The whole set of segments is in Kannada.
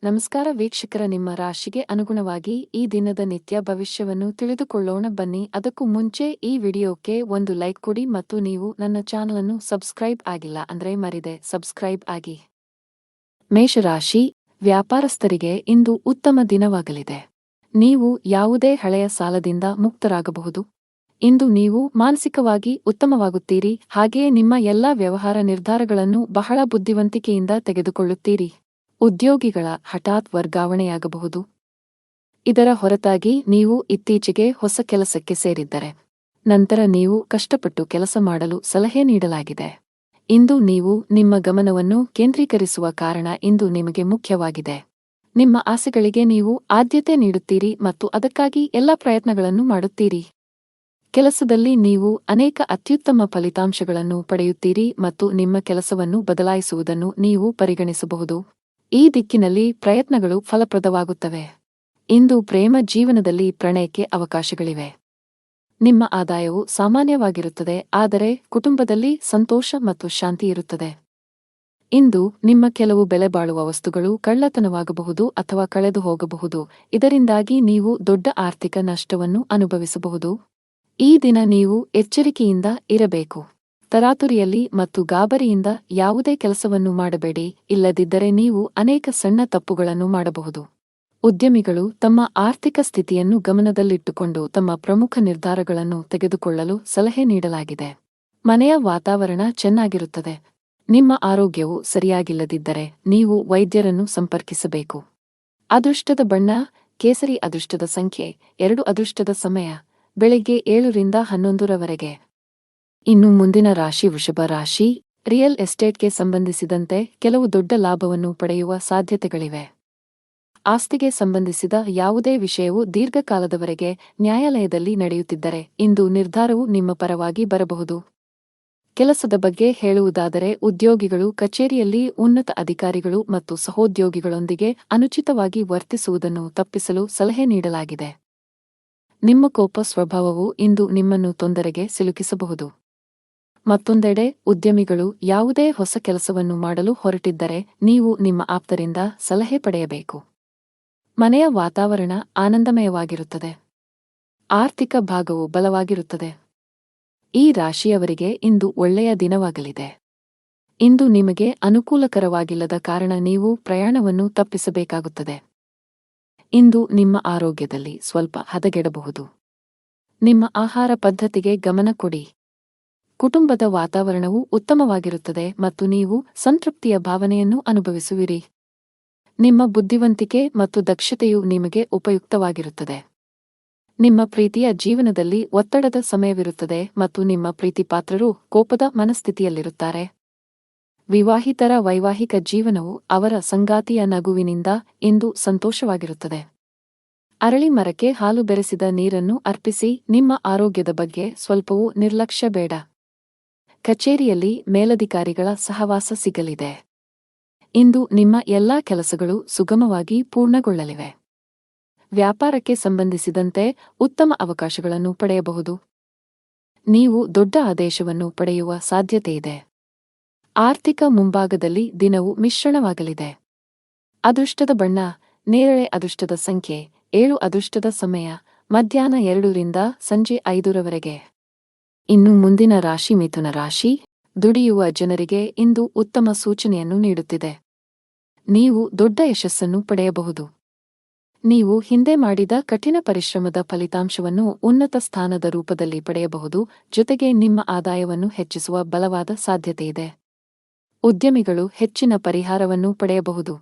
ನಮಸ್ಕಾರ ವೀಕ್ಷಕರ, ನಿಮ್ಮ ರಾಶಿಗೆ ಅನುಗುಣವಾಗಿ ಈ ದಿನದ ನಿತ್ಯ ಭವಿಷ್ಯವನ್ನು ತಿಳಿದುಕೊಳ್ಳೋಣ ಬನ್ನಿ. ಅದಕ್ಕೂ ಮುಂಚೆ ಈ ವಿಡಿಯೋಕ್ಕೆ ಒಂದು ಲೈಕ್ ಕೊಡಿ ಮತ್ತು ನೀವು ನನ್ನ ಚಾನಲ್ ಅನ್ನು ಸಬ್ಸ್ಕ್ರೈಬ್ ಆಗಿಲ್ಲ ಅಂದ್ರೆ ಮರಿದೆ ಸಬ್ಸ್ಕ್ರೈಬ್ ಆಗಿ. ಮೇಷರಾಶಿ, ವ್ಯಾಪಾರಸ್ಥರಿಗೆ ಇಂದು ಉತ್ತಮ ದಿನವಾಗಲಿದೆ. ನೀವು ಯಾವುದೇ ಹಳೆಯ ಸಾಲದಿಂದ ಮುಕ್ತರಾಗಬಹುದು. ಇಂದು ನೀವು ಮಾನಸಿಕವಾಗಿ ಉತ್ತಮವಾಗುತ್ತೀರಿ, ಹಾಗೆಯೇ ನಿಮ್ಮ ಎಲ್ಲಾ ವ್ಯವಹಾರ ನಿರ್ಧಾರಗಳನ್ನು ಬಹಳ ಬುದ್ಧಿವಂತಿಕೆಯಿಂದ ತೆಗೆದುಕೊಳ್ಳುತ್ತೀರಿ. ಉದ್ಯೋಗಿಗಳ ಹಠಾತ್ ವರ್ಗಾವಣೆಯಾಗಬಹುದು. ಇದರ ಹೊರತಾಗಿ ನೀವು ಇತ್ತೀಚೆಗೆ ಹೊಸ ಕೆಲಸಕ್ಕೆ ಸೇರಿದ್ದರೆ ನಂತರ ನೀವು ಕಷ್ಟಪಟ್ಟು ಕೆಲಸ ಮಾಡಲು ಸಲಹೆ ನೀಡಲಾಗಿದೆ. ಇಂದು ನೀವು ನಿಮ್ಮ ಗಮನವನ್ನು ಕೇಂದ್ರೀಕರಿಸುವ ಕಾರಣ ಇಂದು ನಿಮಗೆ ಮುಖ್ಯವಾಗಿದೆ. ನಿಮ್ಮ ಆಸೆಗಳಿಗೆ ನೀವು ಆದ್ಯತೆ ನೀಡುತ್ತೀರಿ ಮತ್ತು ಅದಕ್ಕಾಗಿ ಎಲ್ಲ ಪ್ರಯತ್ನಗಳನ್ನು ಮಾಡುತ್ತೀರಿ. ಕೆಲಸದಲ್ಲಿ ನೀವು ಅನೇಕ ಅತ್ಯುತ್ತಮ ಫಲಿತಾಂಶಗಳನ್ನು ಪಡೆಯುತ್ತೀರಿ ಮತ್ತು ನಿಮ್ಮ ಕೆಲಸವನ್ನು ಬದಲಾಯಿಸುವುದನ್ನು ನೀವು ಪರಿಗಣಿಸಬಹುದು. ಈ ದಿಕ್ಕಿನಲ್ಲಿ ಪ್ರಯತ್ನಗಳು ಫಲಪ್ರದವಾಗುತ್ತವೆ. ಇಂದು ಪ್ರೇಮ ಜೀವನದಲ್ಲಿ ಪ್ರಣಯಕ್ಕೆ ಅವಕಾಶಗಳಿವೆ. ನಿಮ್ಮ ಆದಾಯವು ಸಾಮಾನ್ಯವಾಗಿರುತ್ತದೆ, ಆದರೆ ಕುಟುಂಬದಲ್ಲಿ ಸಂತೋಷ ಮತ್ತು ಶಾಂತಿ ಇರುತ್ತದೆ. ಇಂದು ನಿಮ್ಮ ಕೆಲವು ಬೆಲೆಬಾಳುವ ವಸ್ತುಗಳು ಕಳ್ಳತನವಾಗಬಹುದು ಅಥವಾ ಕಳೆದು ಹೋಗಬಹುದು, ಇದರಿಂದಾಗಿ ನೀವು ದೊಡ್ಡ ಆರ್ಥಿಕ ನಷ್ಟವನ್ನು ಅನುಭವಿಸಬಹುದು. ಈ ದಿನ ನೀವು ಎಚ್ಚರಿಕೆಯಿಂದ ಇರಬೇಕು. ತರಾತುರಿಯಲ್ಲಿ ಮತ್ತು ಗಾಬರಿಯಿಂದ ಯಾವುದೇ ಕೆಲಸವನ್ನು ಮಾಡಬೇಡಿ, ಇಲ್ಲದಿದ್ದರೆ ನೀವು ಅನೇಕ ಸಣ್ಣ ತಪ್ಪುಗಳನ್ನು ಮಾಡಬಹುದು. ಉದ್ಯಮಿಗಳು ತಮ್ಮ ಆರ್ಥಿಕ ಸ್ಥಿತಿಯನ್ನು ಗಮನದಲ್ಲಿಟ್ಟುಕೊಂಡು ತಮ್ಮ ಪ್ರಮುಖ ನಿರ್ಧಾರಗಳನ್ನು ತೆಗೆದುಕೊಳ್ಳಲು ಸಲಹೆ ನೀಡಲಾಗಿದೆ. ಮನೆಯ ವಾತಾವರಣ ಚೆನ್ನಾಗಿರುತ್ತದೆ. ನಿಮ್ಮ ಆರೋಗ್ಯವು ಸರಿಯಾಗಿಲ್ಲದಿದ್ದರೆ ನೀವು ವೈದ್ಯರನ್ನು ಸಂಪರ್ಕಿಸಬೇಕು. ಅದೃಷ್ಟದ ಬಣ್ಣ ಕೇಸರಿ. ಅದೃಷ್ಟದ ಸಂಖ್ಯೆ 2. ಅದೃಷ್ಟದ ಸಮಯ ಬೆಳಗ್ಗೆ 7 ರಿಂದ 11 ರವರೆಗೆ. ಇನ್ನು ಮುಂದಿನ ರಾಶಿ ವೃಷಭ ರಾಶಿ. ರಿಯಲ್ ಎಸ್ಟೇಟ್ಗೆ ಸಂಬಂಧಿಸಿದಂತೆ ಕೆಲವು ದೊಡ್ಡ ಲಾಭವನ್ನು ಪಡೆಯುವ ಸಾಧ್ಯತೆಗಳಿವೆ. ಆಸ್ತಿಗೆ ಸಂಬಂಧಿಸಿದ ಯಾವುದೇ ವಿಷಯವು ದೀರ್ಘಕಾಲದವರೆಗೆ ನ್ಯಾಯಾಲಯದಲ್ಲಿ ನಡೆಯುತ್ತಿದ್ದರೆ ಇಂದು ನಿರ್ಧಾರವು ನಿಮ್ಮ ಪರವಾಗಿ ಬರಬಹುದು. ಕೆಲಸದ ಬಗ್ಗೆ ಹೇಳುವುದಾದರೆ, ಉದ್ಯೋಗಿಗಳು ಕಚೇರಿಯಲ್ಲಿ ಉನ್ನತ ಅಧಿಕಾರಿಗಳು ಮತ್ತು ಸಹೋದ್ಯೋಗಿಗಳೊಂದಿಗೆ ಅನುಚಿತವಾಗಿ ವರ್ತಿಸುವುದನ್ನು ತಪ್ಪಿಸಲು ಸಲಹೆ ನೀಡಲಾಗಿದೆ. ನಿಮ್ಮ ಕೋಪ ಸ್ವಭಾವವು ಇಂದು ನಿಮ್ಮನ್ನು ತೊಂದರೆಗೆ ಸಿಲುಕಿಸಬಹುದು. ಮತ್ತೊಂದೆಡೆ, ಉದ್ಯಮಿಗಳು ಯಾವುದೇ ಹೊಸ ಕೆಲಸವನ್ನು ಮಾಡಲು ಹೊರಟಿದ್ದರೆ ನೀವು ನಿಮ್ಮ ಆಪ್ತರಿಂದ ಸಲಹೆ ಪಡೆಯಬೇಕು. ಮನೆಯ ವಾತಾವರಣ ಆನಂದಮಯವಾಗಿರುತ್ತದೆ. ಆರ್ಥಿಕ ಭಾಗವು ಬಲವಾಗಿರುತ್ತದೆ. ಈ ರಾಶಿಯವರಿಗೆ ಇಂದು ಒಳ್ಳೆಯ ದಿನವಾಗಲಿದೆ. ಇಂದು ನಿಮಗೆ ಅನುಕೂಲಕರವಾಗಿಲ್ಲದ ಕಾರಣ ನೀವು ಪ್ರಯಾಣವನ್ನು ತಪ್ಪಿಸಬೇಕಾಗುತ್ತದೆ. ಇಂದು ನಿಮ್ಮ ಆರೋಗ್ಯದಲ್ಲಿ ಸ್ವಲ್ಪ ಹದಗೆಡಬಹುದು. ನಿಮ್ಮ ಆಹಾರ ಪದ್ಧತಿಗೆ ಗಮನ ಕೊಡಿ. ಕುಟುಂಬದ ವಾತಾವರಣವು ಉತ್ತಮವಾಗಿರುತ್ತದೆ ಮತ್ತು ನೀವು ಸಂತೃಪ್ತಿಯ ಭಾವನೆಯನ್ನು ಅನುಭವಿಸುವಿರಿ. ನಿಮ್ಮ ಬುದ್ಧಿವಂತಿಕೆ ಮತ್ತು ದಕ್ಷತೆಯು ನಿಮಗೆ ಉಪಯುಕ್ತವಾಗಿರುತ್ತದೆ. ನಿಮ್ಮ ಪ್ರೀತಿಯ ಜೀವನದಲ್ಲಿ ಒತ್ತಡದ ಸಮಯವಿರುತ್ತದೆ ಮತ್ತು ನಿಮ್ಮ ಪ್ರೀತಿಪಾತ್ರರು ಕೋಪದ ಮನಸ್ಥಿತಿಯಲ್ಲಿರುತ್ತಾರೆ. ವಿವಾಹಿತರ ವೈವಾಹಿಕ ಜೀವನವು ಅವರ ಸಂಗಾತಿಯ ನಗುವಿನಿಂದ ಇಂದು ಸಂತೋಷವಾಗಿರುತ್ತದೆ. ಅರಳಿ ಮರಕ್ಕೆ ಹಾಲು ಬೆರೆಸಿದ ನೀರನ್ನು ಅರ್ಪಿಸಿ. ನಿಮ್ಮ ಆರೋಗ್ಯದ ಬಗ್ಗೆ ಸ್ವಲ್ಪವೂ ನಿರ್ಲಕ್ಷ್ಯ ಬೇಡ. ಕಚೇರಿಯಲ್ಲಿ ಮೇಲಧಿಕಾರಿಗಳ ಸಹವಾಸ ಸಿಗಲಿದೆ. ಇಂದು ನಿಮ್ಮ ಎಲ್ಲಾ ಕೆಲಸಗಳು ಸುಗಮವಾಗಿ ಪೂರ್ಣಗೊಳ್ಳಲಿವೆ. ವ್ಯಾಪಾರಕ್ಕೆ ಸಂಬಂಧಿಸಿದಂತೆ ಉತ್ತಮ ಅವಕಾಶಗಳನ್ನು ಪಡೆಯಬಹುದು. ನೀವು ದೊಡ್ಡ ಆದೇಶವನ್ನು ಪಡೆಯುವ ಸಾಧ್ಯತೆಯಿದೆ. ಆರ್ಥಿಕ ಮುಂಭಾಗದಲ್ಲಿ ದಿನವು ಮಿಶ್ರಣವಾಗಲಿದೆ. ಅದೃಷ್ಟದ ಬಣ್ಣ ನೇರಳೆ. ಅದೃಷ್ಟದ ಸಂಖ್ಯೆ 7. ಅದೃಷ್ಟದ ಸಮಯ ಮಧ್ಯಾಹ್ನ 2 ರಿಂದ ಸಂಜೆ 5 ರವರೆಗೆ. ಇನ್ನು ಮುಂದಿನ ರಾಶಿ ಮಿಥುನ ರಾಶಿ. ದುಡಿಯುವ ಜನರಿಗೆ ಇಂದು ಉತ್ತಮ ಸೂಚನೆಯನ್ನು ನೀಡುತ್ತಿದೆ. ನೀವು ದೊಡ್ಡ ಯಶಸ್ಸನ್ನು ಪಡೆಯಬಹುದು. ನೀವು ಹಿಂದೆ ಮಾಡಿದ ಕಠಿಣ ಪರಿಶ್ರಮದ ಫಲಿತಾಂಶವನ್ನು ಉನ್ನತ ಸ್ಥಾನದ ರೂಪದಲ್ಲಿ ಪಡೆಯಬಹುದು, ಜೊತೆಗೆ ನಿಮ್ಮ ಆದಾಯವನ್ನು ಹೆಚ್ಚಿಸುವ ಬಲವಾದ ಸಾಧ್ಯತೆಯಿದೆ. ಉದ್ಯಮಿಗಳು ಹೆಚ್ಚಿನ ಪರಿಹಾರವನ್ನು ಪಡೆಯಬಹುದು.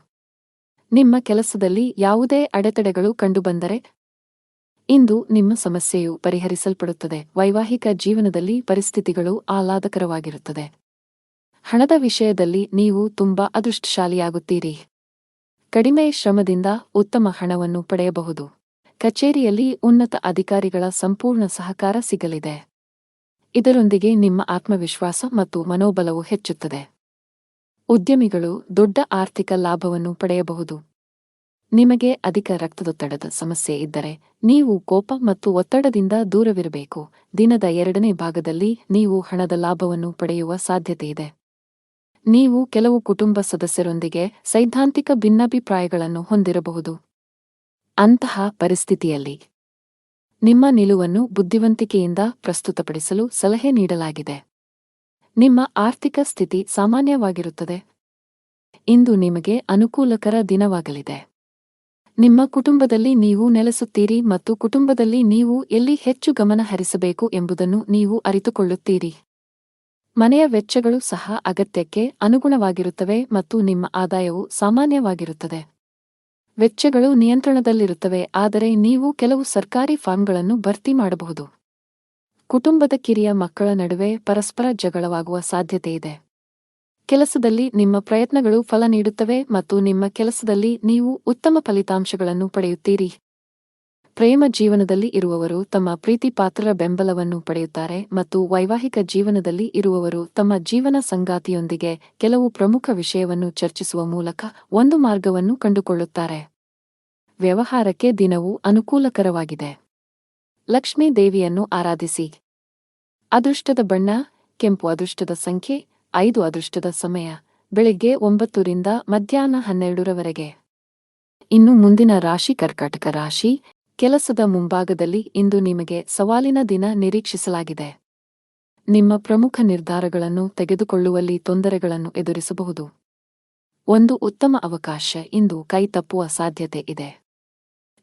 ನಿಮ್ಮ ಕೆಲಸದಲ್ಲಿ ಯಾವುದೇ ಅಡೆತಡೆಗಳು ಕಂಡುಬಂದರೆ ಇಂದು ನಿಮ್ಮ ಸಮಸ್ಯೆಯು ಪರಿಹರಿಸಲ್ಪಡುತ್ತದೆ. ವೈವಾಹಿಕ ಜೀವನದಲ್ಲಿ ಪರಿಸ್ಥಿತಿಗಳು ಆಹ್ಲಾದಕರವಾಗಿರುತ್ತದೆ. ಹಣದ ವಿಷಯದಲ್ಲಿ ನೀವು ತುಂಬಾ ಅದೃಷ್ಟಶಾಲಿಯಾಗುತ್ತೀರಿ. ಕಡಿಮೆ ಶ್ರಮದಿಂದ ಉತ್ತಮ ಹಣವನ್ನು ಪಡೆಯಬಹುದು. ಕಚೇರಿಯಲ್ಲಿ ಉನ್ನತ ಅಧಿಕಾರಿಗಳ ಸಂಪೂರ್ಣ ಸಹಕಾರ ಸಿಗಲಿದೆ. ಇದರೊಂದಿಗೆ ನಿಮ್ಮ ಆತ್ಮವಿಶ್ವಾಸ ಮತ್ತು ಮನೋಬಲವು ಹೆಚ್ಚುತ್ತದೆ. ಉದ್ಯಮಿಗಳು ದೊಡ್ಡ ಆರ್ಥಿಕ ಲಾಭವನ್ನು ಪಡೆಯಬಹುದು. ನಿಮಗೆ ಅಧಿಕ ರಕ್ತದೊತ್ತಡದ ಸಮಸ್ಯೆ ಇದ್ದರೆ ನೀವು ಕೋಪ ಮತ್ತು ಒತ್ತಡದಿಂದ ದೂರವಿರಬೇಕು. ದಿನದ 2ನೇ ಭಾಗದಲ್ಲಿ ನೀವು ಹಣದ ಲಾಭವನ್ನು ಪಡೆಯುವ ಸಾಧ್ಯತೆಯಿದೆ. ನೀವು ಕೆಲವು ಕುಟುಂಬ ಸದಸ್ಯರೊಂದಿಗೆ ಸೈದ್ಧಾಂತಿಕ ಭಿನ್ನಾಭಿಪ್ರಾಯಗಳನ್ನು ಹೊಂದಿರಬಹುದು. ಅಂತಹ ಪರಿಸ್ಥಿತಿಯಲ್ಲಿ ನಿಮ್ಮ ನಿಲುವನ್ನು ಬುದ್ಧಿವಂತಿಕೆಯಿಂದ ಪ್ರಸ್ತುತಪಡಿಸಲು ಸಲಹೆ ನೀಡಲಾಗಿದೆ. ನಿಮ್ಮ ಆರ್ಥಿಕ ಸ್ಥಿತಿ ಸಾಮಾನ್ಯವಾಗಿರುತ್ತದೆ. ಇಂದು ನಿಮಗೆ ಅನುಕೂಲಕರ ದಿನವಾಗಲಿದೆ. ನಿಮ್ಮ ಕುಟುಂಬದಲ್ಲಿ ನೀವು ನೆಲೆಸುತ್ತೀರಿ ಮತ್ತು ಕುಟುಂಬದಲ್ಲಿ ನೀವು ಎಲ್ಲಿ ಹೆಚ್ಚು ಗಮನ ಹರಿಸಬೇಕು ಎಂಬುದನ್ನು ನೀವು ಅರಿತುಕೊಳ್ಳುತ್ತೀರಿ. ಮನೆಯ ವೆಚ್ಚಗಳು ಸಹ ಅಗತ್ಯಕ್ಕೆ ಅನುಗುಣವಾಗಿರುತ್ತವೆ ಮತ್ತು ನಿಮ್ಮ ಆದಾಯವು ಸಾಮಾನ್ಯವಾಗಿರುತ್ತದೆ. ವೆಚ್ಚಗಳು ನಿಯಂತ್ರಣದಲ್ಲಿರುತ್ತವೆ, ಆದರೆ ನೀವು ಕೆಲವು ಸರ್ಕಾರಿ ಫಾರ್ಮ್ಗಳನ್ನು ಭರ್ತಿ ಮಾಡಬಹುದು. ಕುಟುಂಬದ ಕಿರಿಯ ಮಕ್ಕಳ ನಡುವೆ ಪರಸ್ಪರ ಜಗಳವಾಗುವ ಸಾಧ್ಯತೆಯಿದೆ. ಕೆಲಸದಲ್ಲಿ ನಿಮ್ಮ ಪ್ರಯತ್ನಗಳು ಫಲ ನೀಡುತ್ತವೆ ಮತ್ತು ನಿಮ್ಮ ಕೆಲಸದಲ್ಲಿ ನೀವು ಉತ್ತಮ ಫಲಿತಾಂಶಗಳನ್ನು ಪಡೆಯುತ್ತೀರಿ. ಪ್ರೇಮ ಜೀವನದಲ್ಲಿ ಇರುವವರು ತಮ್ಮ ಪ್ರೀತಿಪಾತ್ರರ ಬೆಂಬಲವನ್ನು ಪಡೆಯುತ್ತಾರೆ ಮತ್ತು ವೈವಾಹಿಕ ಜೀವನದಲ್ಲಿ ಇರುವವರು ತಮ್ಮ ಜೀವನ ಸಂಗಾತಿಯೊಂದಿಗೆ ಕೆಲವು ಪ್ರಮುಖ ವಿಷಯವನ್ನು ಚರ್ಚಿಸುವ ಮೂಲಕ ಒಂದು ಮಾರ್ಗವನ್ನು ಕಂಡುಕೊಳ್ಳುತ್ತಾರೆ. ವ್ಯವಹಾರಕ್ಕೆ ದಿನವು ಅನುಕೂಲಕರವಾಗಿದೆ. ಲಕ್ಷ್ಮೀ ದೇವಿಯನ್ನು ಆರಾಧಿಸಿ. ಅದೃಷ್ಟದ ಬಣ್ಣ ಕೆಂಪು. ಅದೃಷ್ಟದ ಸಂಖ್ಯೆ 5. ಅದೃಷ್ಟದ ಸಮಯ ಬೆಳಿಗ್ಗೆ 9 ರಿಂದ ಮಧ್ಯಾಹ್ನ 12ರವರೆಗೆ. ಇನ್ನು ಮುಂದಿನ ರಾಶಿ ಕರ್ಕಾಟಕ ರಾಶಿ. ಕೆಲಸದ ಮುಂಭಾಗದಲ್ಲಿ ಇಂದು ನಿಮಗೆ ಸವಾಲಿನ ದಿನ ನಿರೀಕ್ಷಿಸಲಾಗಿದೆ. ನಿಮ್ಮ ಪ್ರಮುಖ ನಿರ್ಧಾರಗಳನ್ನು ತೆಗೆದುಕೊಳ್ಳುವಲ್ಲಿ ತೊಂದರೆಗಳನ್ನು ಎದುರಿಸಬಹುದು. ಒಂದು ಉತ್ತಮ ಅವಕಾಶ ಇಂದು ಕೈ ತಪ್ಪುವ ಸಾಧ್ಯತೆ ಇದೆ.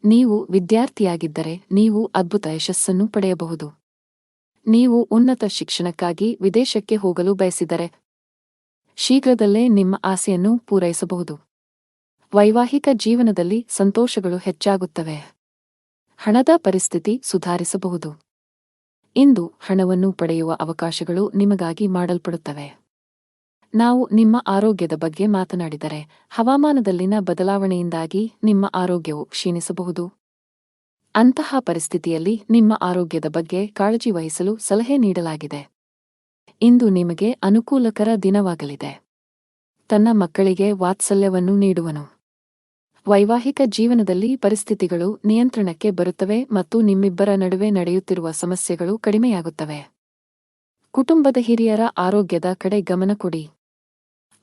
ನೀವು ವಿದ್ಯಾರ್ಥಿಯಾಗಿದ್ದರೆ ನೀವು ಅದ್ಭುತ ಯಶಸ್ಸನ್ನು ಪಡೆಯಬಹುದು. ನೀವು ಉನ್ನತ ಶಿಕ್ಷಣಕ್ಕಾಗಿ ವಿದೇಶಕ್ಕೆ ಹೋಗಲು ಬಯಸಿದರೆ ಶೀಘ್ರದಲ್ಲೇ ನಿಮ್ಮ ಆಸೆಯನ್ನು ಪೂರೈಸಬಹುದು. ವೈವಾಹಿಕ ಜೀವನದಲ್ಲಿ ಸಂತೋಷಗಳು ಹೆಚ್ಚಾಗುತ್ತವೆ. ಹಣದ ಪರಿಸ್ಥಿತಿ ಸುಧಾರಿಸಬಹುದು. ಇಂದು ಹಣವನ್ನು ಪಡೆಯುವ ಅವಕಾಶಗಳು ನಿಮಗಾಗಿ ಮಾಡಲ್ಪಡುತ್ತವೆ. ನಾವು ನಿಮ್ಮ ಆರೋಗ್ಯದ ಬಗ್ಗೆ ಮಾತನಾಡಿದರೆ ಹವಾಮಾನದಲ್ಲಿನ ಬದಲಾವಣೆಯಿಂದಾಗಿ ನಿಮ್ಮ ಆರೋಗ್ಯವು ಕ್ಷೀಣಿಸಬಹುದು. ಅಂತಹ ಪರಿಸ್ಥಿತಿಯಲ್ಲಿ ನಿಮ್ಮ ಆರೋಗ್ಯದ ಬಗ್ಗೆ ಕಾಳಜಿ ವಹಿಸಲು ಸಲಹೆ ನೀಡಲಾಗಿದೆ. ಇಂದು ನಿಮಗೆ ಅನುಕೂಲಕರ ದಿನವಾಗಲಿದೆ. ತನ್ನ ಮಕ್ಕಳಿಗೆ ವಾತ್ಸಲ್ಯವನ್ನು ನೀಡುವನು. ವೈವಾಹಿಕ ಜೀವನದಲ್ಲಿ ಪರಿಸ್ಥಿತಿಗಳು ನಿಯಂತ್ರಣಕ್ಕೆ ಬರುತ್ತವೆ ಮತ್ತು ನಿಮ್ಮಿಬ್ಬರ ನಡುವೆ ನಡೆಯುತ್ತಿರುವ ಸಮಸ್ಯೆಗಳು ಕಡಿಮೆಯಾಗುತ್ತವೆ. ಕುಟುಂಬದ ಹಿರಿಯರ ಆರೋಗ್ಯದ ಕಡೆ ಗಮನ ಕೊಡಿ.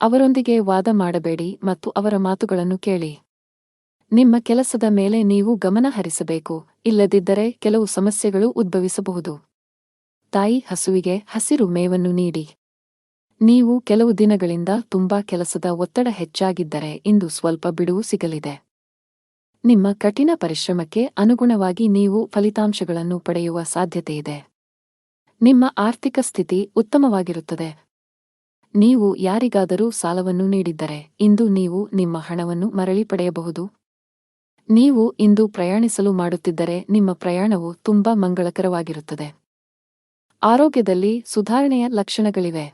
ಅವರೊಂದಿಗೆ ವಾದ ಮಾಡಬೇಡಿ ಮತ್ತು ಅವರ ಮಾತುಗಳನ್ನು ಕೇಳಿ. ನಿಮ್ಮ ಕೆಲಸದ ಮೇಲೆ ನೀವು ಗಮನ ಹರಿಸಬೇಕು, ಇಲ್ಲದಿದ್ದರೆ ಕೆಲವು ಸಮಸ್ಯೆಗಳು ಉದ್ಭವಿಸಬಹುದು. ತಾಯಿ ಹಸುವಿಗೆ ಹಸಿರು ಮೇವನ್ನು ನೀಡಿ. ನೀವು ಕೆಲವು ದಿನಗಳಿಂದ ತುಂಬಾ ಕೆಲಸದ ಒತ್ತಡ ಹೆಚ್ಚಾಗಿದ್ದರೆ ಇಂದು ಸ್ವಲ್ಪ ಬಿಡುವು ಸಿಗಲಿದೆ. ನಿಮ್ಮ ಕಠಿಣ ಪರಿಶ್ರಮಕ್ಕೆ ಅನುಗುಣವಾಗಿ ನೀವು ಫಲಿತಾಂಶಗಳನ್ನು ಪಡೆಯುವ ಸಾಧ್ಯತೆಯಿದೆ. ನಿಮ್ಮ ಆರ್ಥಿಕ ಸ್ಥಿತಿ ಉತ್ತಮವಾಗಿರುತ್ತದೆ. ನೀವು ಯಾರಿಗಾದರೂ ಸಾಲವನ್ನು ನೀಡಿದ್ದರೆ ಇಂದು ನೀವು ನಿಮ್ಮ ಹಣವನ್ನು ಮರಳಿ ಪಡೆಯಬಹುದು. ನೀವು ಇಂದು ಪ್ರಯಾಣಿಸಲು ಮಾಡುತ್ತಿದ್ದರೆ ನಿಮ್ಮ ಪ್ರಯಾಣವು ತುಂಬಾ ಮಂಗಳಕರವಾಗಿರುತ್ತದೆ. ಆರೋಗ್ಯದಲ್ಲಿ ಸುಧಾರಣೆಯ ಲಕ್ಷಣಗಳಿವೆ.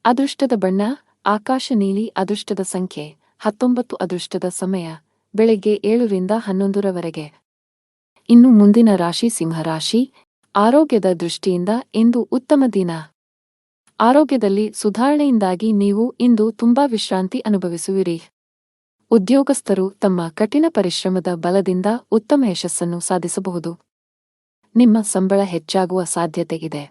ಅದೃಷ್ಟದ ಬಣ್ಣ ಆಕಾಶ ನೀಲಿ. ಅದೃಷ್ಟದ ಸಂಖ್ಯೆ 19. ಅದೃಷ್ಟದ ಸಮಯ ಬೆಳಗ್ಗೆ 7 ರಿಂದ 11ರವರೆಗೆ. ಇನ್ನು ಮುಂದಿನ ರಾಶಿ ಸಿಂಹರಾಶಿ. ಆರೋಗ್ಯದ ದೃಷ್ಟಿಯಿಂದ ಇಂದು ಉತ್ತಮ ದಿನ. ಆರೋಗ್ಯದಲ್ಲಿ ಸುಧಾರಣೆಯಿಂದಾಗಿ ನೀವು ಇಂದು ತುಂಬಾ ವಿಶ್ರಾಂತಿ ಅನುಭವಿಸುವಿರಿ. ಉದ್ಯೋಗಸ್ಥರು ತಮ್ಮ ಕಠಿಣ ಪರಿಶ್ರಮದ ಬಲದಿಂದ ಉತ್ತಮ ಯಶಸ್ಸನ್ನು ಸಾಧಿಸಬಹುದು. ನಿಮ್ಮ ಸಂಬಳ ಹೆಚ್ಚಾಗುವ ಸಾಧ್ಯತೆ ಇದೆ.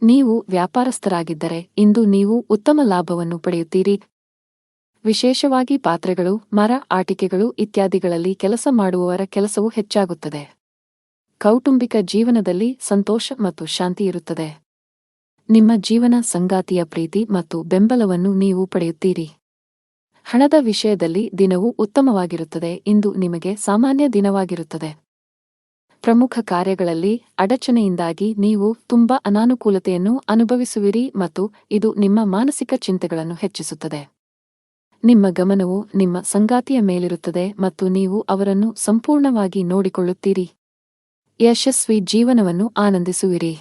ನೀವು ವ್ಯಾಪಾರಸ್ಥರಾಗಿದ್ದರೆ ಇಂದು ನೀವು ಉತ್ತಮ ಲಾಭವನ್ನು ಪಡೆಯುತ್ತೀರಿ. ವಿಶೇಷವಾಗಿ ಪಾತ್ರೆಗಳು, ಮರ, ಆಟಿಕೆಗಳು ಇತ್ಯಾದಿಗಳಲ್ಲಿ ಕೆಲಸ ಮಾಡುವವರ ಕೆಲಸವು ಹೆಚ್ಚಾಗುತ್ತದೆ. ಕೌಟುಂಬಿಕ ಜೀವನದಲ್ಲಿ ಸಂತೋಷ ಮತ್ತು ಶಾಂತಿ ಇರುತ್ತದೆ. ನಿಮ್ಮ ಜೀವನ ಸಂಗಾತಿಯ ಪ್ರೀತಿ ಮತ್ತು ಬೆಂಬಲವನ್ನು ನೀವು ಪಡೆಯುತ್ತೀರಿ. ಹಣದ ವಿಷಯದಲ್ಲಿ ದಿನವು ಉತ್ತಮವಾಗಿರುತ್ತದೆ. ಇಂದು ನಿಮಗೆ ಸಾಮಾನ್ಯ ದಿನವಾಗಿರುತ್ತದೆ. ಪ್ರಮುಖ ಕಾರ್ಯಗಳಲ್ಲಿ ಅಡಚಣೆಯಿಂದಾಗಿ ನೀವು ತುಂಬಾ ಅನಾನುಕೂಲತೆಯನ್ನು ಅನುಭವಿಸುವಿರಿ ಮತ್ತು ಇದು ನಿಮ್ಮ ಮಾನಸಿಕ ಚಿಂತೆಗಳನ್ನು ಹೆಚ್ಚಿಸುತ್ತದೆ. ನಿಮ್ಮ ಗಮನವು ನಿಮ್ಮ ಸಂಗಾತಿಯ ಮೇಲಿರುತ್ತದೆ ಮತ್ತು ನೀವು ಅವರನ್ನು ಸಂಪೂರ್ಣವಾಗಿ ನೋಡಿಕೊಳ್ಳುತ್ತೀರಿ. ಯಶಸ್ವಿ ಜೀವನವನ್ನು ಆನಂದಿಸುವಿರಿ.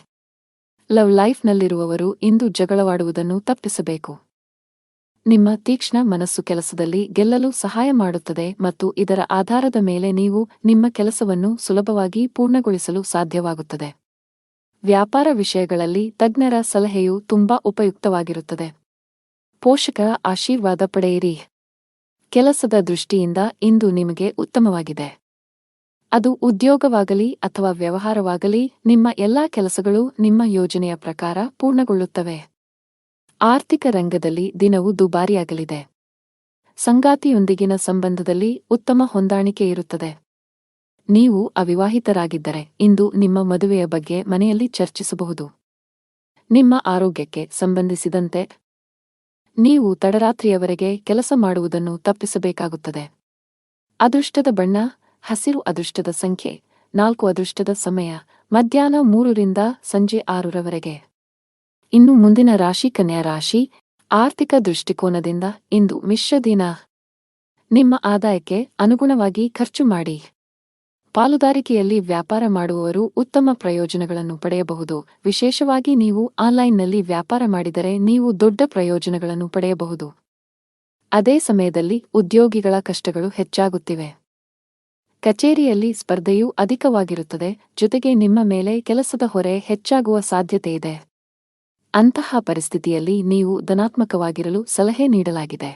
ಲವ್ ಲೈಫ್ನಲ್ಲಿರುವವರು ಇಂದು ಜಗಳವಾಡುವುದನ್ನು ತಪ್ಪಿಸಬೇಕು. ನಿಮ್ಮ ತೀಕ್ಷ್ಣ ಮನಸ್ಸು ಕೆಲಸದಲ್ಲಿ ಗೆಲ್ಲಲು ಸಹಾಯ ಮಾಡುತ್ತದೆ ಮತ್ತು ಇದರ ಆಧಾರದ ಮೇಲೆ ನೀವು ನಿಮ್ಮ ಕೆಲಸವನ್ನು ಸುಲಭವಾಗಿ ಪೂರ್ಣಗೊಳಿಸಲು ಸಾಧ್ಯವಾಗುತ್ತದೆ. ವ್ಯಾಪಾರ ವಿಷಯಗಳಲ್ಲಿ ತಜ್ಞರ ಸಲಹೆಯು ತುಂಬಾ ಉಪಯುಕ್ತವಾಗಿರುತ್ತದೆ. ಪೋಷಕರ ಆಶೀರ್ವಾದ ಪಡೆಯಿರಿ. ಕೆಲಸದ ದೃಷ್ಟಿಯಿಂದ ಇಂದು ನಿಮಗೆ ಉತ್ತಮವಾಗಿದೆ. ಅದು ಉದ್ಯೋಗವಾಗಲಿ ಅಥವಾ ವ್ಯವಹಾರವಾಗಲಿ, ನಿಮ್ಮ ಎಲ್ಲಾ ಕೆಲಸಗಳು ನಿಮ್ಮ ಯೋಜನೆಯ ಪ್ರಕಾರ ಪೂರ್ಣಗೊಳ್ಳುತ್ತವೆ. ಆರ್ಥಿಕ ರಂಗದಲ್ಲಿ ದಿನವು ದುಬಾರಿಯಾಗಲಿದೆ. ಸಂಗಾತಿಯೊಂದಿಗಿನ ಸಂಬಂಧದಲ್ಲಿ ಉತ್ತಮ ಹೊಂದಾಣಿಕೆ ಇರುತ್ತದೆ. ನೀವು ಅವಿವಾಹಿತರಾಗಿದ್ದರೆ ಇಂದು ನಿಮ್ಮ ಮದುವೆಯ ಬಗ್ಗೆ ಮನೆಯಲ್ಲಿ ಚರ್ಚಿಸಬಹುದು. ನಿಮ್ಮ ಆರೋಗ್ಯಕ್ಕೆ ಸಂಬಂಧಿಸಿದಂತೆ ನೀವು ತಡರಾತ್ರಿಯವರೆಗೆ ಕೆಲಸ ಮಾಡುವುದನ್ನು ತಪ್ಪಿಸಬೇಕಾಗುತ್ತದೆ. ಅದೃಷ್ಟದ ಬಣ್ಣ ಹಸಿರು. ಅದೃಷ್ಟದ ಸಂಖ್ಯೆ 4. ಅದೃಷ್ಟದ ಸಮಯ ಮಧ್ಯಾಹ್ನ 3 ರಿಂದ ಸಂಜೆ 6 ರವರೆಗೆ. ಇನ್ನು ಮುಂದಿನ ರಾಶಿ ಕನ್ಯಾ ರಾಶಿ. ಆರ್ಥಿಕ ದೃಷ್ಟಿಕೋನದಿಂದ ಇಂದು ಮಿಶ್ರ ದಿನ. ನಿಮ್ಮ ಆದಾಯಕ್ಕೆ ಅನುಗುಣವಾಗಿ ಖರ್ಚು ಮಾಡಿ. ಪಾಲುದಾರಿಕೆಯಲ್ಲಿ ವ್ಯಾಪಾರ ಮಾಡುವವರು ಉತ್ತಮ ಪ್ರಯೋಜನಗಳನ್ನು ಪಡೆಯಬಹುದು. ವಿಶೇಷವಾಗಿ ನೀವು ಆನ್ಲೈನ್ನಲ್ಲಿ ವ್ಯಾಪಾರ ಮಾಡಿದರೆ ನೀವು ದೊಡ್ಡ ಪ್ರಯೋಜನಗಳನ್ನು ಪಡೆಯಬಹುದು. ಅದೇ ಸಮಯದಲ್ಲಿ ಉದ್ಯೋಗಿಗಳ ಕಷ್ಟಗಳು ಹೆಚ್ಚಾಗುತ್ತಿವೆ. ಕಚೇರಿಯಲ್ಲಿ ಸ್ಪರ್ಧೆಯೂ ಅಧಿಕವಾಗಿರುತ್ತದೆ. ಜೊತೆಗೆ ನಿಮ್ಮ ಮೇಲೆ ಕೆಲಸದ ಹೊರೆ ಹೆಚ್ಚಾಗುವ ಸಾಧ್ಯತೆಯಿದೆ. ಅಂತಹ ಪರಿಸ್ಥಿತಿಯಲ್ಲಿ ನೀವು ಧನಾತ್ಮಕವಾಗಿರಲು ಸಲಹೆ ನೀಡಲಾಗಿದೆ.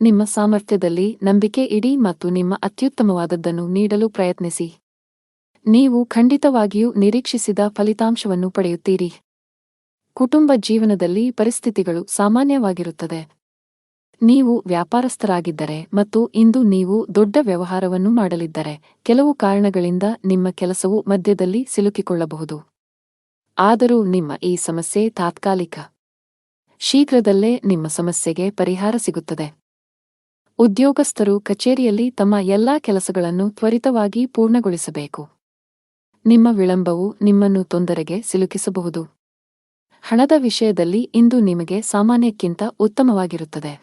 ನಿಮ್ಮ ಸಾಮರ್ಥ್ಯದಲ್ಲಿ ನಂಬಿಕೆ ಇಡಿ ಮತ್ತು ನಿಮ್ಮ ಅತ್ಯುತ್ತಮವಾದದ್ದನ್ನು ನೀಡಲು ಪ್ರಯತ್ನಿಸಿ. ನೀವು ಖಂಡಿತವಾಗಿಯೂ ನಿರೀಕ್ಷಿಸಿದ ಫಲಿತಾಂಶವನ್ನು ಪಡೆಯುತ್ತೀರಿ. ಕುಟುಂಬ ಜೀವನದಲ್ಲಿ ಪರಿಸ್ಥಿತಿಗಳು ಸಾಮಾನ್ಯವಾಗಿರುತ್ತದೆ. ನೀವು ವ್ಯಾಪಾರಸ್ಥರಾಗಿದ್ದರೆ ಮತ್ತು ಇಂದು ನೀವು ದೊಡ್ಡ ವ್ಯವಹಾರವನ್ನು ಮಾಡಲಿದ್ದರೆ ಕೆಲವು ಕಾರಣಗಳಿಂದ ನಿಮ್ಮ ಕೆಲಸವು ಮಧ್ಯದಲ್ಲಿ ಸಿಲುಕಿಕೊಳ್ಳಬಹುದು. ಆದರೂ ನಿಮ್ಮ ಈ ಸಮಸ್ಯೆ ತಾತ್ಕಾಲಿಕ. ಶೀಘ್ರದಲ್ಲೇ ನಿಮ್ಮ ಸಮಸ್ಯೆಗೆ ಪರಿಹಾರ ಸಿಗುತ್ತದೆ. ಉದ್ಯೋಗಸ್ಥರು ಕಚೇರಿಯಲ್ಲಿ ತಮ್ಮ ಎಲ್ಲಾ ಕೆಲಸಗಳನ್ನು ತ್ವರಿತವಾಗಿ ಪೂರ್ಣಗೊಳಿಸಬೇಕು. ನಿಮ್ಮ ವಿಳಂಬವು ನಿಮ್ಮನ್ನು ತೊಂದರೆಗೆ ಸಿಲುಕಿಸಬಹುದು. ಹಣದ ವಿಷಯದಲ್ಲಿ ಇಂದು ನಿಮಗೆ ಸಾಮಾನ್ಯಕ್ಕಿಂತ ಉತ್ತಮವಾಗಿರುತ್ತದೆ.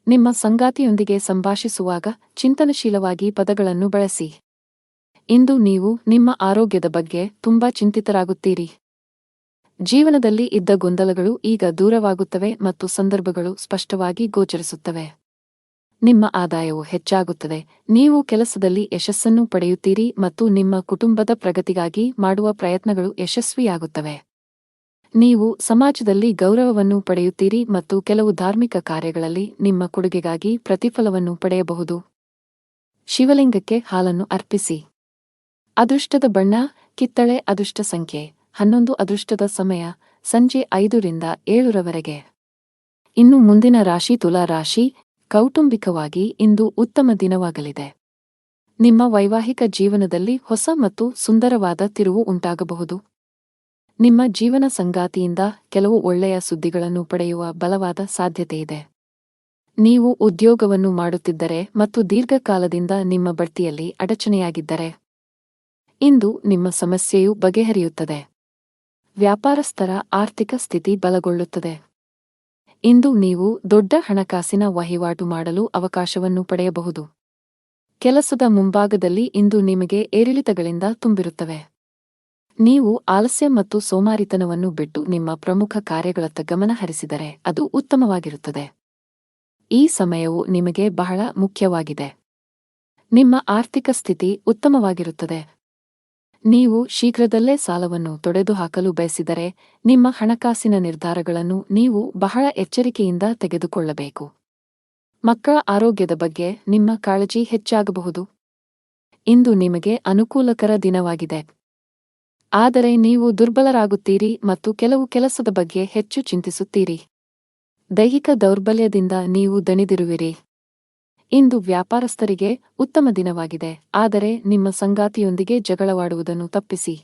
ನಿಮ್ಮ ಸಂಗಾತಿಯೊಂದಿಗೆ ಸಂಭಾಷಿಸುವಾಗ ಚಿಂತನಶೀಲವಾಗಿ ಪದಗಳನ್ನು ಬಳಸಿ. ಇಂದು ನೀವು ನಿಮ್ಮ ಆರೋಗ್ಯದ ಬಗ್ಗೆ ತುಂಬಾ ಚಿಂತಿತರಾಗುತ್ತೀರಿ. ಜೀವನದಲ್ಲಿ ಇದ್ದ ಗೊಂದಲಗಳು ಈಗ ದೂರವಾಗುತ್ತವೆ ಮತ್ತು ಸಂದರ್ಭಗಳು ಸ್ಪಷ್ಟವಾಗಿ ಗೋಚರಿಸುತ್ತವೆ. ನಿಮ್ಮ ಆದಾಯವು ಹೆಚ್ಚಾಗುತ್ತದೆ. ನೀವು ಕೆಲಸದಲ್ಲಿ ಯಶಸ್ಸನ್ನು ಪಡೆಯುತ್ತೀರಿ ಮತ್ತು ನಿಮ್ಮ ಕುಟುಂಬದ ಪ್ರಗತಿಗಾಗಿ ಮಾಡುವ ಪ್ರಯತ್ನಗಳು ಯಶಸ್ವಿಯಾಗುತ್ತವೆ. ನೀವು ಸಮಾಜದಲ್ಲಿ ಗೌರವವನ್ನು ಪಡೆಯುತ್ತೀರಿ ಮತ್ತು ಕೆಲವು ಧಾರ್ಮಿಕ ಕಾರ್ಯಗಳಲ್ಲಿ ನಿಮ್ಮ ಕೊಡುಗೆಗಾಗಿ ಪ್ರತಿಫಲವನ್ನು ಪಡೆಯಬಹುದು. ಶಿವಲಿಂಗಕ್ಕೆ ಹಾಲನ್ನು ಅರ್ಪಿಸಿ. ಅದೃಷ್ಟದ ಬಣ್ಣ ಕಿತ್ತಳೆ. ಅದೃಷ್ಟ ಸಂಖ್ಯೆ 11. ಅದೃಷ್ಟದ ಸಮಯ ಸಂಜೆ 5 ರಿಂದ 7 ರವರೆಗೆ. ಇನ್ನು ಮುಂದಿನ ರಾಶಿ ತುಲಾ ರಾಶಿ. ಕೌಟುಂಬಿಕವಾಗಿ ಇಂದು ಉತ್ತಮ ದಿನವಾಗಲಿದೆ. ನಿಮ್ಮ ವೈವಾಹಿಕ ಜೀವನದಲ್ಲಿ ಹೊಸ ಮತ್ತು ಸುಂದರವಾದ ತಿರುವು ಉಂಟಾಗಬಹುದು. ನಿಮ್ಮ ಜೀವನ ಸಂಗಾತಿಯಿಂದ ಕೆಲವು ಒಳ್ಳೆಯ ಸುದ್ದಿಗಳನ್ನು ಪಡೆಯುವ ಬಲವಾದ ಸಾಧ್ಯತೆಯಿದೆ. ನೀವು ಉದ್ಯೋಗವನ್ನು ಮಾಡುತ್ತಿದ್ದರೆ ಮತ್ತು ದೀರ್ಘಕಾಲದಿಂದ ನಿಮ್ಮ ಬಡ್ತಿಯಲ್ಲಿ ಅಡಚಣೆಯಾಗಿದ್ದರೆ ಇಂದು ನಿಮ್ಮ ಸಮಸ್ಯೆಯು ಬಗೆಹರಿಯುತ್ತದೆ. ವ್ಯಾಪಾರಸ್ಥರ ಆರ್ಥಿಕ ಸ್ಥಿತಿ ಬಲಗೊಳ್ಳುತ್ತದೆ. ಇಂದು ನೀವು ದೊಡ್ಡ ಹಣಕಾಸಿನ ವಹಿವಾಟು ಮಾಡಲು ಅವಕಾಶವನ್ನು ಪಡೆಯಬಹುದು. ಕೆಲಸದ ಮುಂಭಾಗದಲ್ಲಿ ಇಂದು ನಿಮಗೆ ಏರಿಳಿತಗಳಿಂದ ತುಂಬಿರುತ್ತವೆ. ನೀವು ಆಲಸ್ಯ ಮತ್ತು ಸೋಮಾರಿತನವನ್ನು ಬಿಟ್ಟು ನಿಮ್ಮ ಪ್ರಮುಖ ಕಾರ್ಯಗಳತ್ತ ಗಮನ ಹರಿಸಿದರೆ ಅದು ಉತ್ತಮವಾಗಿರುತ್ತದೆ. ಈ ಸಮಯವು ನಿಮಗೆ ಬಹಳ ಮುಖ್ಯವಾಗಿದೆ. ನಿಮ್ಮ ಆರ್ಥಿಕ ಸ್ಥಿತಿ ಉತ್ತಮವಾಗಿರುತ್ತದೆ. ನೀವು ಶೀಘ್ರದಲ್ಲೇ ಸಾಲವನ್ನು ತೊಡೆದುಹಾಕಲು ಬಯಸಿದರೆ ನಿಮ್ಮ ಹಣಕಾಸಿನ ನಿರ್ಧಾರಗಳನ್ನು ನೀವು ಬಹಳ ಎಚ್ಚರಿಕೆಯಿಂದ ತೆಗೆದುಕೊಳ್ಳಬೇಕು. ಮಕ್ಕಳ ಆರೋಗ್ಯದ ಬಗ್ಗೆ ನಿಮ್ಮ ಕಾಳಜಿ ಹೆಚ್ಚಾಗಬಹುದು. ಇಂದು ನಿಮಗೆ ಅನುಕೂಲಕರ ದಿನವಾಗಿದೆ. ಆದರೆ ನೀವು ದುರ್ಬಲರಾಗುತ್ತೀರಿ ಮತ್ತು ಕೆಲವು ಕೆಲಸದ ಬಗ್ಗೆ ಹೆಚ್ಚು ಚಿಂತಿಸುತ್ತೀರಿ. ದೈಹಿಕ ದೌರ್ಬಲ್ಯದಿಂದ ನೀವು ದಣಿದಿರುವಿರಿ. ಇಂದು ವ್ಯಾಪಾರಸ್ಥರಿಗೆ ಉತ್ತಮ ದಿನವಾಗಿದೆ, ಆದರೆ ನಿಮ್ಮ ಸಂಗಾತಿಯೊಂದಿಗೆ ಜಗಳವಾಡುವುದನ್ನು ತಪ್ಪಿಸಿ.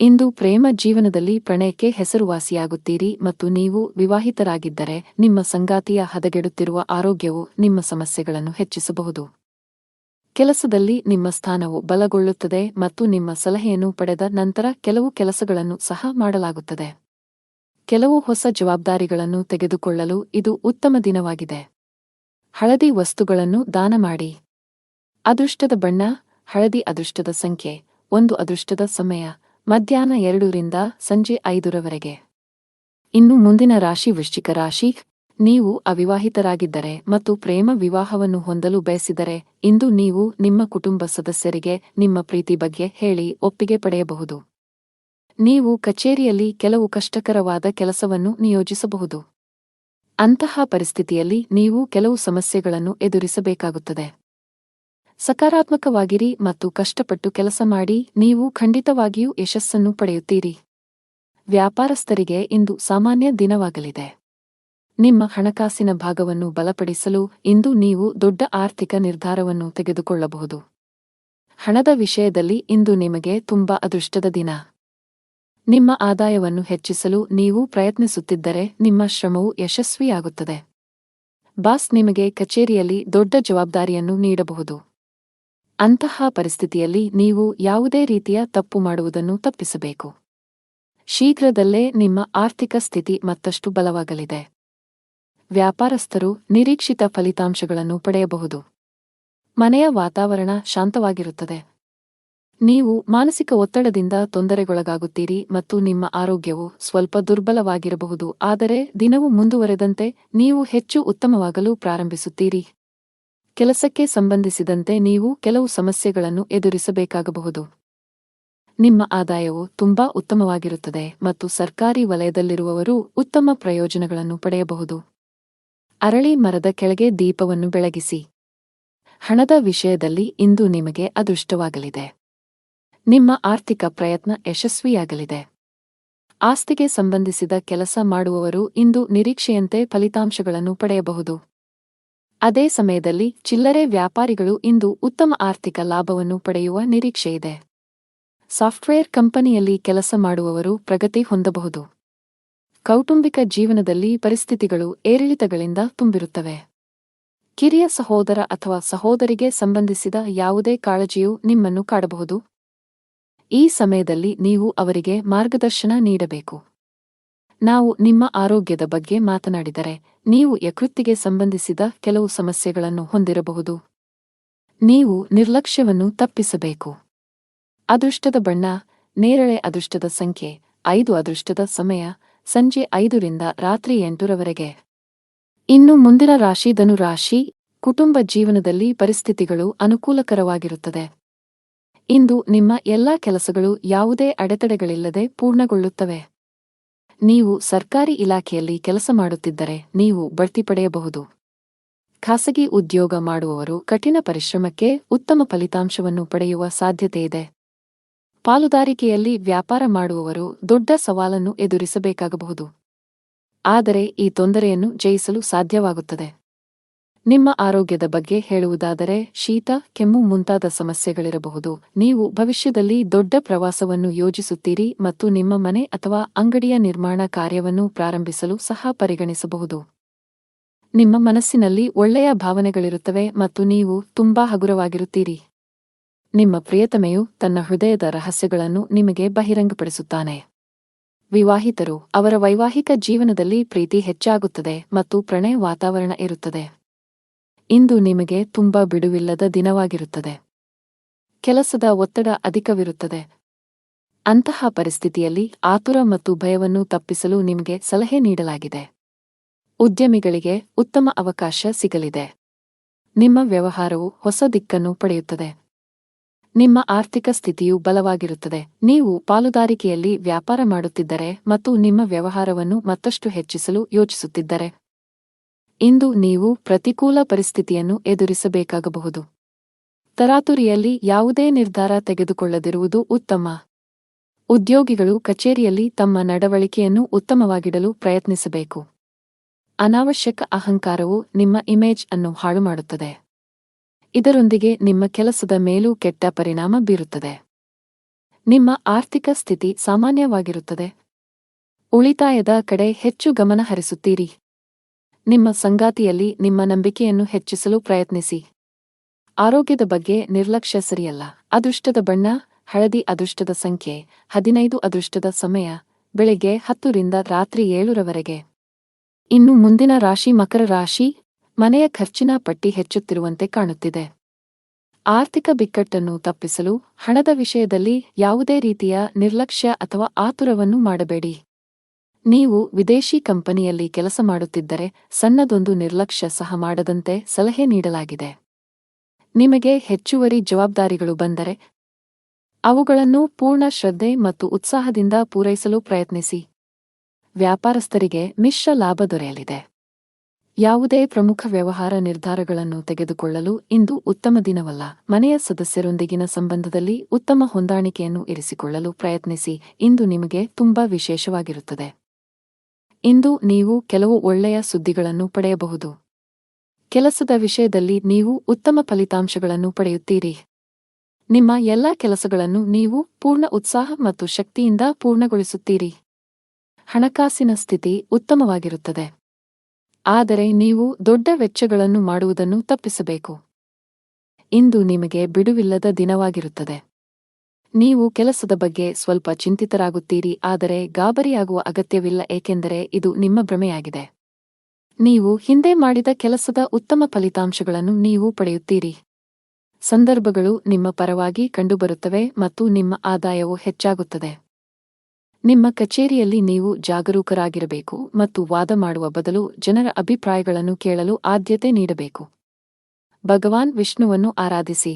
ಇಂದು ಪ್ರೇಮ ಜೀವನದಲ್ಲಿ ಪ್ರಣಯಕ್ಕೆ ಹೆಸರುವಾಸಿಯಾಗುತ್ತೀರಿ ಮತ್ತು ನೀವು ವಿವಾಹಿತರಾಗಿದ್ದರೆ ನಿಮ್ಮ ಸಂಗಾತಿಯ ಹದಗೆಡುತ್ತಿರುವ ಆರೋಗ್ಯವು ನಿಮ್ಮ ಸಮಸ್ಯೆಗಳನ್ನು ಹೆಚ್ಚಿಸಬಹುದು. ಕೆಲಸದಲ್ಲಿ ನಿಮ್ಮ ಸ್ಥಾನವು ಬಲಗೊಳ್ಳುತ್ತದೆ ಮತ್ತು ನಿಮ್ಮ ಸಲಹೆಯನ್ನು ಪಡೆದ ನಂತರ ಕೆಲವು ಕೆಲಸಗಳನ್ನು ಸಹ ಮಾಡಲಾಗುತ್ತದೆ. ಕೆಲವು ಹೊಸ ಜವಾಬ್ದಾರಿಗಳನ್ನು ತೆಗೆದುಕೊಳ್ಳಲು ಇದು ಉತ್ತಮ ದಿನವಾಗಿದೆ. ಹಳದಿ ವಸ್ತುಗಳನ್ನು ದಾನ ಮಾಡಿ. ಅದೃಷ್ಟದ ಬಣ್ಣ ಹಳದಿ. ಅದೃಷ್ಟದ ಸಂಖ್ಯೆ 1. ಅದೃಷ್ಟದ ಸಮಯ ಮಧ್ಯಾಹ್ನ 2 ರಿಂದ ಸಂಜೆ 5 ರವರೆಗೆ. ಇನ್ನು ಮುಂದಿನ ರಾಶಿ ವೃಶ್ಚಿಕ ರಾಶಿ. ನೀವು ಅವಿವಾಹಿತರಾಗಿದ್ದರೆ ಮತ್ತು ಪ್ರೇಮ ವಿವಾಹವನ್ನು ಹೊಂದಲು ಬಯಸಿದರೆ ಇಂದು ನೀವು ನಿಮ್ಮ ಕುಟುಂಬ ಸದಸ್ಯರಿಗೆ ನಿಮ್ಮ ಪ್ರೀತಿ ಬಗ್ಗೆ ಹೇಳಿ ಒಪ್ಪಿಗೆ ಪಡೆಯಬಹುದು. ನೀವು ಕಚೇರಿಯಲ್ಲಿ ಕೆಲವು ಕಷ್ಟಕರವಾದ ಕೆಲಸವನ್ನು ನಿಯೋಜಿಸಬಹುದು. ಅಂತಹ ಪರಿಸ್ಥಿತಿಯಲ್ಲಿ ನೀವು ಕೆಲವು ಸಮಸ್ಯೆಗಳನ್ನು ಎದುರಿಸಬೇಕಾಗುತ್ತದೆ. ಸಕಾರಾತ್ಮಕವಾಗಿರಿ ಮತ್ತು ಕಷ್ಟಪಟ್ಟು ಕೆಲಸ ಮಾಡಿ. ನೀವು ಖಂಡಿತವಾಗಿಯೂ ಯಶಸ್ಸನ್ನು ಪಡೆಯುತ್ತೀರಿ. ವ್ಯಾಪಾರಸ್ಥರಿಗೆ ಇಂದು ಸಾಮಾನ್ಯ ದಿನವಾಗಲಿದೆ. ನಿಮ್ಮ ಹಣಕಾಸಿನ ಭಾಗವನ್ನು ಬಲಪಡಿಸಲು ಇಂದು ನೀವು ದೊಡ್ಡ ಆರ್ಥಿಕ ನಿರ್ಧಾರವನ್ನು ತೆಗೆದುಕೊಳ್ಳಬಹುದು. ಹಣದ ವಿಷಯದಲ್ಲಿ ಇಂದು ನಿಮಗೆ ತುಂಬಾ ಅದೃಷ್ಟದ ದಿನ. ನಿಮ್ಮ ಆದಾಯವನ್ನು ಹೆಚ್ಚಿಸಲು ನೀವು ಪ್ರಯತ್ನಿಸುತ್ತಿದ್ದರೆ ನಿಮ್ಮ ಶ್ರಮವು ಯಶಸ್ವಿಯಾಗುತ್ತದೆ. ಬಾಸ್ ನಿಮಗೆ ಕಚೇರಿಯಲ್ಲಿ ದೊಡ್ಡ ಜವಾಬ್ದಾರಿಯನ್ನು ನೀಡಬಹುದು. ಅಂತಹ ಪರಿಸ್ಥಿತಿಯಲ್ಲಿ ನೀವು ಯಾವುದೇ ರೀತಿಯ ತಪ್ಪು ಮಾಡುವುದನ್ನು ತಪ್ಪಿಸಬೇಕು. ಶೀಘ್ರದಲ್ಲೇ ನಿಮ್ಮ ಆರ್ಥಿಕ ಸ್ಥಿತಿ ಮತ್ತಷ್ಟು ಬಲವಾಗಲಿದೆ. ವ್ಯಾಪಾರಸ್ಥರು ನಿರೀಕ್ಷಿತ ಫಲಿತಾಂಶಗಳನ್ನು ಪಡೆಯಬಹುದು. ಮನೆಯ ವಾತಾವರಣ ಶಾಂತವಾಗಿರುತ್ತದೆ. ನೀವು ಮಾನಸಿಕ ಒತ್ತಡದಿಂದ ತೊಂದರೆಗೊಳಗಾಗುತ್ತೀರಿ ಮತ್ತು ನಿಮ್ಮ ಆರೋಗ್ಯವು ಸ್ವಲ್ಪ ದುರ್ಬಲವಾಗಿರಬಹುದು, ಆದರೆ ದಿನವು ಮುಂದುವರೆದಂತೆ ನೀವು ಹೆಚ್ಚು ಉತ್ತಮವಾಗಲು ಪ್ರಾರಂಭಿಸುತ್ತೀರಿ. ಕೆಲಸಕ್ಕೆ ಸಂಬಂಧಿಸಿದಂತೆ ನೀವು ಕೆಲವು ಸಮಸ್ಯೆಗಳನ್ನು ಎದುರಿಸಬೇಕಾಗಬಹುದು. ನಿಮ್ಮ ಆದಾಯವು ತುಂಬಾ ಉತ್ತಮವಾಗಿರುತ್ತದೆ ಮತ್ತು ಸರ್ಕಾರಿ ವಲಯದಲ್ಲಿರುವವರು ಉತ್ತಮ ಪ್ರಯೋಜನಗಳನ್ನು ಪಡೆಯಬಹುದು. ಅರಳಿ ಮರದ ಕೆಳಗೆ ದೀಪವನ್ನು ಬೆಳಗಿಸಿ. ಹಣದ ವಿಷಯದಲ್ಲಿ ಇಂದು ನಿಮಗೆ ಅದೃಷ್ಟವಾಗಲಿದೆ. ನಿಮ್ಮ ಆರ್ಥಿಕ ಪ್ರಯತ್ನ ಯಶಸ್ವಿಯಾಗಲಿದೆ. ಆಸ್ತಿಗೆ ಸಂಬಂಧಿಸಿದ ಕೆಲಸ ಮಾಡುವವರು ಇಂದು ನಿರೀಕ್ಷೆಯಂತೆ ಫಲಿತಾಂಶಗಳನ್ನು ಪಡೆಯಬಹುದು. ಅದೇ ಸಮಯದಲ್ಲಿ ಚಿಲ್ಲರೆ ವ್ಯಾಪಾರಿಗಳು ಇಂದು ಉತ್ತಮ ಆರ್ಥಿಕ ಲಾಭವನ್ನು ಪಡೆಯುವ ನಿರೀಕ್ಷೆಯಿದೆ. ಸಾಫ್ಟ್ವೇರ್ ಕಂಪನಿಯಲ್ಲಿ ಕೆಲಸ ಮಾಡುವವರು ಪ್ರಗತಿ ಹೊಂದಬಹುದು. ಕೌಟುಂಬಿಕ ಜೀವನದಲ್ಲಿ ಪರಿಸ್ಥಿತಿಗಳು ಏರಿಳಿತಗಳಿಂದ ತುಂಬಿರುತ್ತವೆ. ಕಿರಿಯ ಸಹೋದರ ಅಥವಾ ಸಹೋದರಿಗೆ ಸಂಬಂಧಿಸಿದ ಯಾವುದೇ ಕಾಳಜಿಯು ನಿಮ್ಮನ್ನು ಕಾಡಬಹುದು. ಈ ಸಮಯದಲ್ಲಿ ನೀವು ಅವರಿಗೆ ಮಾರ್ಗದರ್ಶನ ನೀಡಬೇಕು. ನಾವು ನಿಮ್ಮ ಆರೋಗ್ಯದ ಬಗ್ಗೆ ಮಾತನಾಡಿದರೆ, ನೀವು ಯಕೃತ್ತಿಗೆ ಸಂಬಂಧಿಸಿದ ಕೆಲವು ಸಮಸ್ಯೆಗಳನ್ನು ಹೊಂದಿರಬಹುದು. ನೀವು ನಿರ್ಲಕ್ಷ್ಯವನ್ನು ತಪ್ಪಿಸಬೇಕು. ಅದೃಷ್ಟದ ಬಣ್ಣ ನೇರಳೆ. ಅದೃಷ್ಟದ ಸಂಖ್ಯೆ 5. ಅದೃಷ್ಟದ ಸಮಯ ಸಂಜೆ 5 ರಿಂದ ರಾತ್ರಿ 8 ರವರೆಗೆ. ಇನ್ನು ಮುಂದಿನ ರಾಶಿ ಧನು ರಾಶಿ. ಕುಟುಂಬ ಜೀವನದಲ್ಲಿ ಪರಿಸ್ಥಿತಿಗಳು ಅನುಕೂಲಕರವಾಗಿರುತ್ತದೆ. ಇಂದು ನಿಮ್ಮ ಎಲ್ಲಾ ಕೆಲಸಗಳು ಯಾವುದೇ ಅಡೆತಡೆಗಳಿಲ್ಲದೆ ಪೂರ್ಣಗೊಳ್ಳುತ್ತವೆ. ನೀವು ಸರ್ಕಾರಿ ಇಲಾಖೆಯಲ್ಲಿ ಕೆಲಸ ಮಾಡುತ್ತಿದ್ದರೆ ನೀವು ಬಡ್ತಿ ಪಡೆಯಬಹುದು. ಖಾಸಗಿ ಉದ್ಯೋಗ ಮಾಡುವವರು ಕಠಿಣ ಪರಿಶ್ರಮಕ್ಕೆ ಉತ್ತಮ ಫಲಿತಾಂಶವನ್ನು ಪಡೆಯುವ ಸಾಧ್ಯತೆಯಿದೆ. ಪಾಲುದಾರಿಕೆಯಲ್ಲಿ ವ್ಯಾಪಾರ ಮಾಡುವವರು ದೊಡ್ಡ ಸವಾಲನ್ನು ಎದುರಿಸಬೇಕಾಗಬಹುದು. ಆದರೆ ಈ ತೊಂದರೆಯನ್ನು ಜಯಿಸಲು ಸಾಧ್ಯವಾಗುತ್ತದೆ. ನಿಮ್ಮ ಆರೋಗ್ಯದ ಬಗ್ಗೆ ಹೇಳುವುದಾದರೆ, ಶೀತ, ಕೆಮ್ಮು ಮುಂತಾದ ಸಮಸ್ಯೆಗಳಿರಬಹುದು. ನೀವು ಭವಿಷ್ಯದಲ್ಲಿ ದೊಡ್ಡ ಪ್ರವಾಸವನ್ನು ಯೋಜಿಸುತ್ತೀರಿ ಮತ್ತು ನಿಮ್ಮ ಮನೆ ಅಥವಾ ಅಂಗಡಿಯ ನಿರ್ಮಾಣ ಕಾರ್ಯವನ್ನು ಪ್ರಾರಂಭಿಸಲು ಸಹ ಪರಿಗಣಿಸಬಹುದು. ನಿಮ್ಮ ಮನಸ್ಸಿನಲ್ಲಿ ಒಳ್ಳೆಯ ಭಾವನೆಗಳಿರುತ್ತವೆ ಮತ್ತು ನೀವು ತುಂಬಾ ಹಗುರವಾಗಿರುತ್ತೀರಿ. ನಿಮ್ಮ ಪ್ರಿಯತಮೆಯು ತನ್ನ ಹೃದಯದ ರಹಸ್ಯಗಳನ್ನು ನಿಮಗೆ ಬಹಿರಂಗಪಡಿಸುತ್ತಾನೆ. ವಿವಾಹಿತರು ಅವರ ವೈವಾಹಿಕ ಜೀವನದಲ್ಲಿ ಪ್ರೀತಿ ಹೆಚ್ಚಾಗುತ್ತದೆ ಮತ್ತು ಪ್ರಣಯ ವಾತಾವರಣ ಇರುತ್ತದೆ. ಇಂದು ನಿಮಗೆ ತುಂಬಾ ಬಿಡುವಿಲ್ಲದ ದಿನವಾಗಿರುತ್ತದೆ. ಕೆಲಸದ ಒತ್ತಡ ಅಧಿಕವಿರುತ್ತದೆ. ಅಂತಹ ಪರಿಸ್ಥಿತಿಯಲ್ಲಿ ಆತುರ ಮತ್ತು ಭಯವನ್ನು ತಪ್ಪಿಸಲು ನಿಮಗೆ ಸಲಹೆ ನೀಡಲಾಗಿದೆ. ಉದ್ಯಮಿಗಳಿಗೆ ಉತ್ತಮ ಅವಕಾಶ ಸಿಗಲಿದೆ. ನಿಮ್ಮ ವ್ಯವಹಾರವು ಹೊಸ ದಿಕ್ಕನ್ನು ಪಡೆಯುತ್ತದೆ. ನಿಮ್ಮ ಆರ್ಥಿಕ ಸ್ಥಿತಿಯು ಬಲವಾಗಿರುತ್ತದೆ. ನೀವು ಪಾಲುದಾರಿಕೆಯಲ್ಲಿ ವ್ಯಾಪಾರ ಮಾಡುತ್ತಿದ್ದರೆ ಮತ್ತು ನಿಮ್ಮ ವ್ಯವಹಾರವನ್ನು ಮತ್ತಷ್ಟು ಹೆಚ್ಚಿಸಲು ಯೋಚಿಸುತ್ತಿದ್ದರೆ, ಇಂದು ನೀವು ಪ್ರತಿಕೂಲ ಪರಿಸ್ಥಿತಿಯನ್ನು ಎದುರಿಸಬೇಕಾಗಬಹುದು. ತರಾತುರಿಯಲ್ಲಿ ಯಾವುದೇ ನಿರ್ಧಾರ ತೆಗೆದುಕೊಳ್ಳದಿರುವುದು ಉತ್ತಮ. ಉದ್ಯೋಗಿಗಳು ಕಚೇರಿಯಲ್ಲಿ ತಮ್ಮ ನಡವಳಿಕೆಯನ್ನು ಉತ್ತಮವಾಗಿಡಲು ಪ್ರಯತ್ನಿಸಬೇಕು. ಅನಾವಶ್ಯಕ ಅಹಂಕಾರವು ನಿಮ್ಮ ಇಮೇಜ್ ಅನ್ನು ಹಾಳುಮಾಡುತ್ತದೆ. ಇದರೊಂದಿಗೆ ನಿಮ್ಮ ಕೆಲಸದ ಮೇಲೂ ಕೆಟ್ಟ ಪರಿಣಾಮ ಬೀರುತ್ತದೆ. ನಿಮ್ಮ ಆರ್ಥಿಕ ಸ್ಥಿತಿ ಸಾಮಾನ್ಯವಾಗಿರುತ್ತದೆ. ಉಳಿತಾಯದ ಕಡೆ ಹೆಚ್ಚು ಗಮನ ಹರಿಸುತ್ತೀರಿ. ನಿಮ್ಮ ಸಂಗಾತಿಯಲ್ಲಿ ನಿಮ್ಮ ನಂಬಿಕೆಯನ್ನು ಹೆಚ್ಚಿಸಲು ಪ್ರಯತ್ನಿಸಿ. ಆರೋಗ್ಯದ ಬಗ್ಗೆ ನಿರ್ಲಕ್ಷ್ಯ ಸರಿಯಲ್ಲ. ಅದೃಷ್ಟದ ಬಣ್ಣ ಹಳದಿ. ಅದೃಷ್ಟದ ಸಂಖ್ಯೆ 15. ಅದೃಷ್ಟದ ಸಮಯ ಬೆಳಿಗ್ಗೆ 10 ರಿಂದ ರಾತ್ರಿ 7 ರವರೆಗೆ. ಇನ್ನು ಮುಂದಿನ ರಾಶಿ ಮಕರ ರಾಶಿ. ಮನೆಯ ಖರ್ಚಿನ ಪಟ್ಟಿ ಹೆಚ್ಚುತ್ತಿರುವಂತೆ ಕಾಣುತ್ತಿದೆ. ಆರ್ಥಿಕ ಬಿಕ್ಕಟ್ಟನ್ನು ತಪ್ಪಿಸಲು ಹಣದ ವಿಷಯದಲ್ಲಿ ಯಾವುದೇ ರೀತಿಯ ನಿರ್ಲಕ್ಷ್ಯ ಅಥವಾ ಆತುರವನ್ನು ಮಾಡಬೇಡಿ. ನೀವು ವಿದೇಶಿ ಕಂಪನಿಯಲ್ಲಿ ಕೆಲಸ ಮಾಡುತ್ತಿದ್ದರೆ ಸಣ್ಣದೊಂದು ನಿರ್ಲಕ್ಷ್ಯ ಸಹ ಮಾಡದಂತೆ ಸಲಹೆ ನೀಡಲಾಗಿದೆ. ನಿಮಗೆ ಹೆಚ್ಚುವರಿ ಜವಾಬ್ದಾರಿಗಳು ಬಂದರೆ ಅವುಗಳನ್ನು ಪೂರ್ಣ ಶ್ರದ್ಧೆ ಮತ್ತು ಉತ್ಸಾಹದಿಂದ ಪೂರೈಸಲು ಪ್ರಯತ್ನಿಸಿ. ವ್ಯಾಪಾರಸ್ಥರಿಗೆ ಮಿಶ್ರ ಲಾಭ ದೊರೆಯಲಿದೆ. ಯಾವುದೇ ಪ್ರಮುಖ ವ್ಯವಹಾರ ನಿರ್ಧಾರಗಳನ್ನು ತೆಗೆದುಕೊಳ್ಳಲು ಇಂದು ಉತ್ತಮ ದಿನವಲ್ಲ. ಮನೆಯ ಸದಸ್ಯರೊಂದಿಗಿನ ಸಂಬಂಧದಲ್ಲಿ ಉತ್ತಮ ಹೊಂದಾಣಿಕೆಯನ್ನು ಇರಿಸಿಕೊಳ್ಳಲು ಪ್ರಯತ್ನಿಸಿ. ಇಂದು ನಿಮಗೆ ತುಂಬಾ ವಿಶೇಷವಾಗಿರುತ್ತದೆ. ಇಂದು ನೀವು ಕೆಲವು ಒಳ್ಳೆಯ ಸುದ್ದಿಗಳನ್ನು ಪಡೆಯಬಹುದು. ಕೆಲಸದ ವಿಷಯದಲ್ಲಿ ನೀವು ಉತ್ತಮ ಫಲಿತಾಂಶಗಳನ್ನು ಪಡೆಯುತ್ತೀರಿ. ನಿಮ್ಮ ಎಲ್ಲಾ ಕೆಲಸಗಳನ್ನು ನೀವು ಪೂರ್ಣ ಉತ್ಸಾಹ ಮತ್ತು ಶಕ್ತಿಯಿಂದ ಪೂರ್ಣಗೊಳಿಸುತ್ತೀರಿ. ಹಣಕಾಸಿನ ಸ್ಥಿತಿ ಉತ್ತಮವಾಗಿರುತ್ತದೆ. ಆದರೆ ನೀವು ದೊಡ್ಡ ವೆಚ್ಚಗಳನ್ನು ಮಾಡುವುದನ್ನು ತಪ್ಪಿಸಬೇಕು. ಇಂದು ನಿಮಗೆ ಬಿಡುವಿಲ್ಲದ ದಿನವಾಗಿರುತ್ತದೆ. ನೀವು ಕೆಲಸದ ಬಗ್ಗೆ ಸ್ವಲ್ಪ ಚಿಂತಿತರಾಗುತ್ತೀರಿ, ಆದರೆ ಗಾಬರಿಯಾಗುವ ಅಗತ್ಯವಿಲ್ಲ, ಏಕೆಂದರೆ ಇದು ನಿಮ್ಮ ಭ್ರಮೆಯಾಗಿದೆ. ನೀವು ಹಿಂದೆ ಮಾಡಿದ ಕೆಲಸದ ಉತ್ತಮ ಫಲಿತಾಂಶಗಳನ್ನು ನೀವು ಪಡೆಯುತ್ತೀರಿ. ಸಂದರ್ಭಗಳು ನಿಮ್ಮ ಪರವಾಗಿ ಕಂಡುಬರುತ್ತವೆ ಮತ್ತು ನಿಮ್ಮ ಆದಾಯವು ಹೆಚ್ಚಾಗುತ್ತದೆ. ನಿಮ್ಮ ಕಚೇರಿಯಲ್ಲಿ ನೀವು ಜಾಗರೂಕರಾಗಿರಬೇಕು ಮತ್ತು ವಾದ ಮಾಡುವ ಬದಲು ಜನರ ಅಭಿಪ್ರಾಯಗಳನ್ನು ಕೇಳಲು ಆದ್ಯತೆ ನೀಡಬೇಕು. ಭಗವಾನ್ ವಿಷ್ಣುವನ್ನು ಆರಾಧಿಸಿ.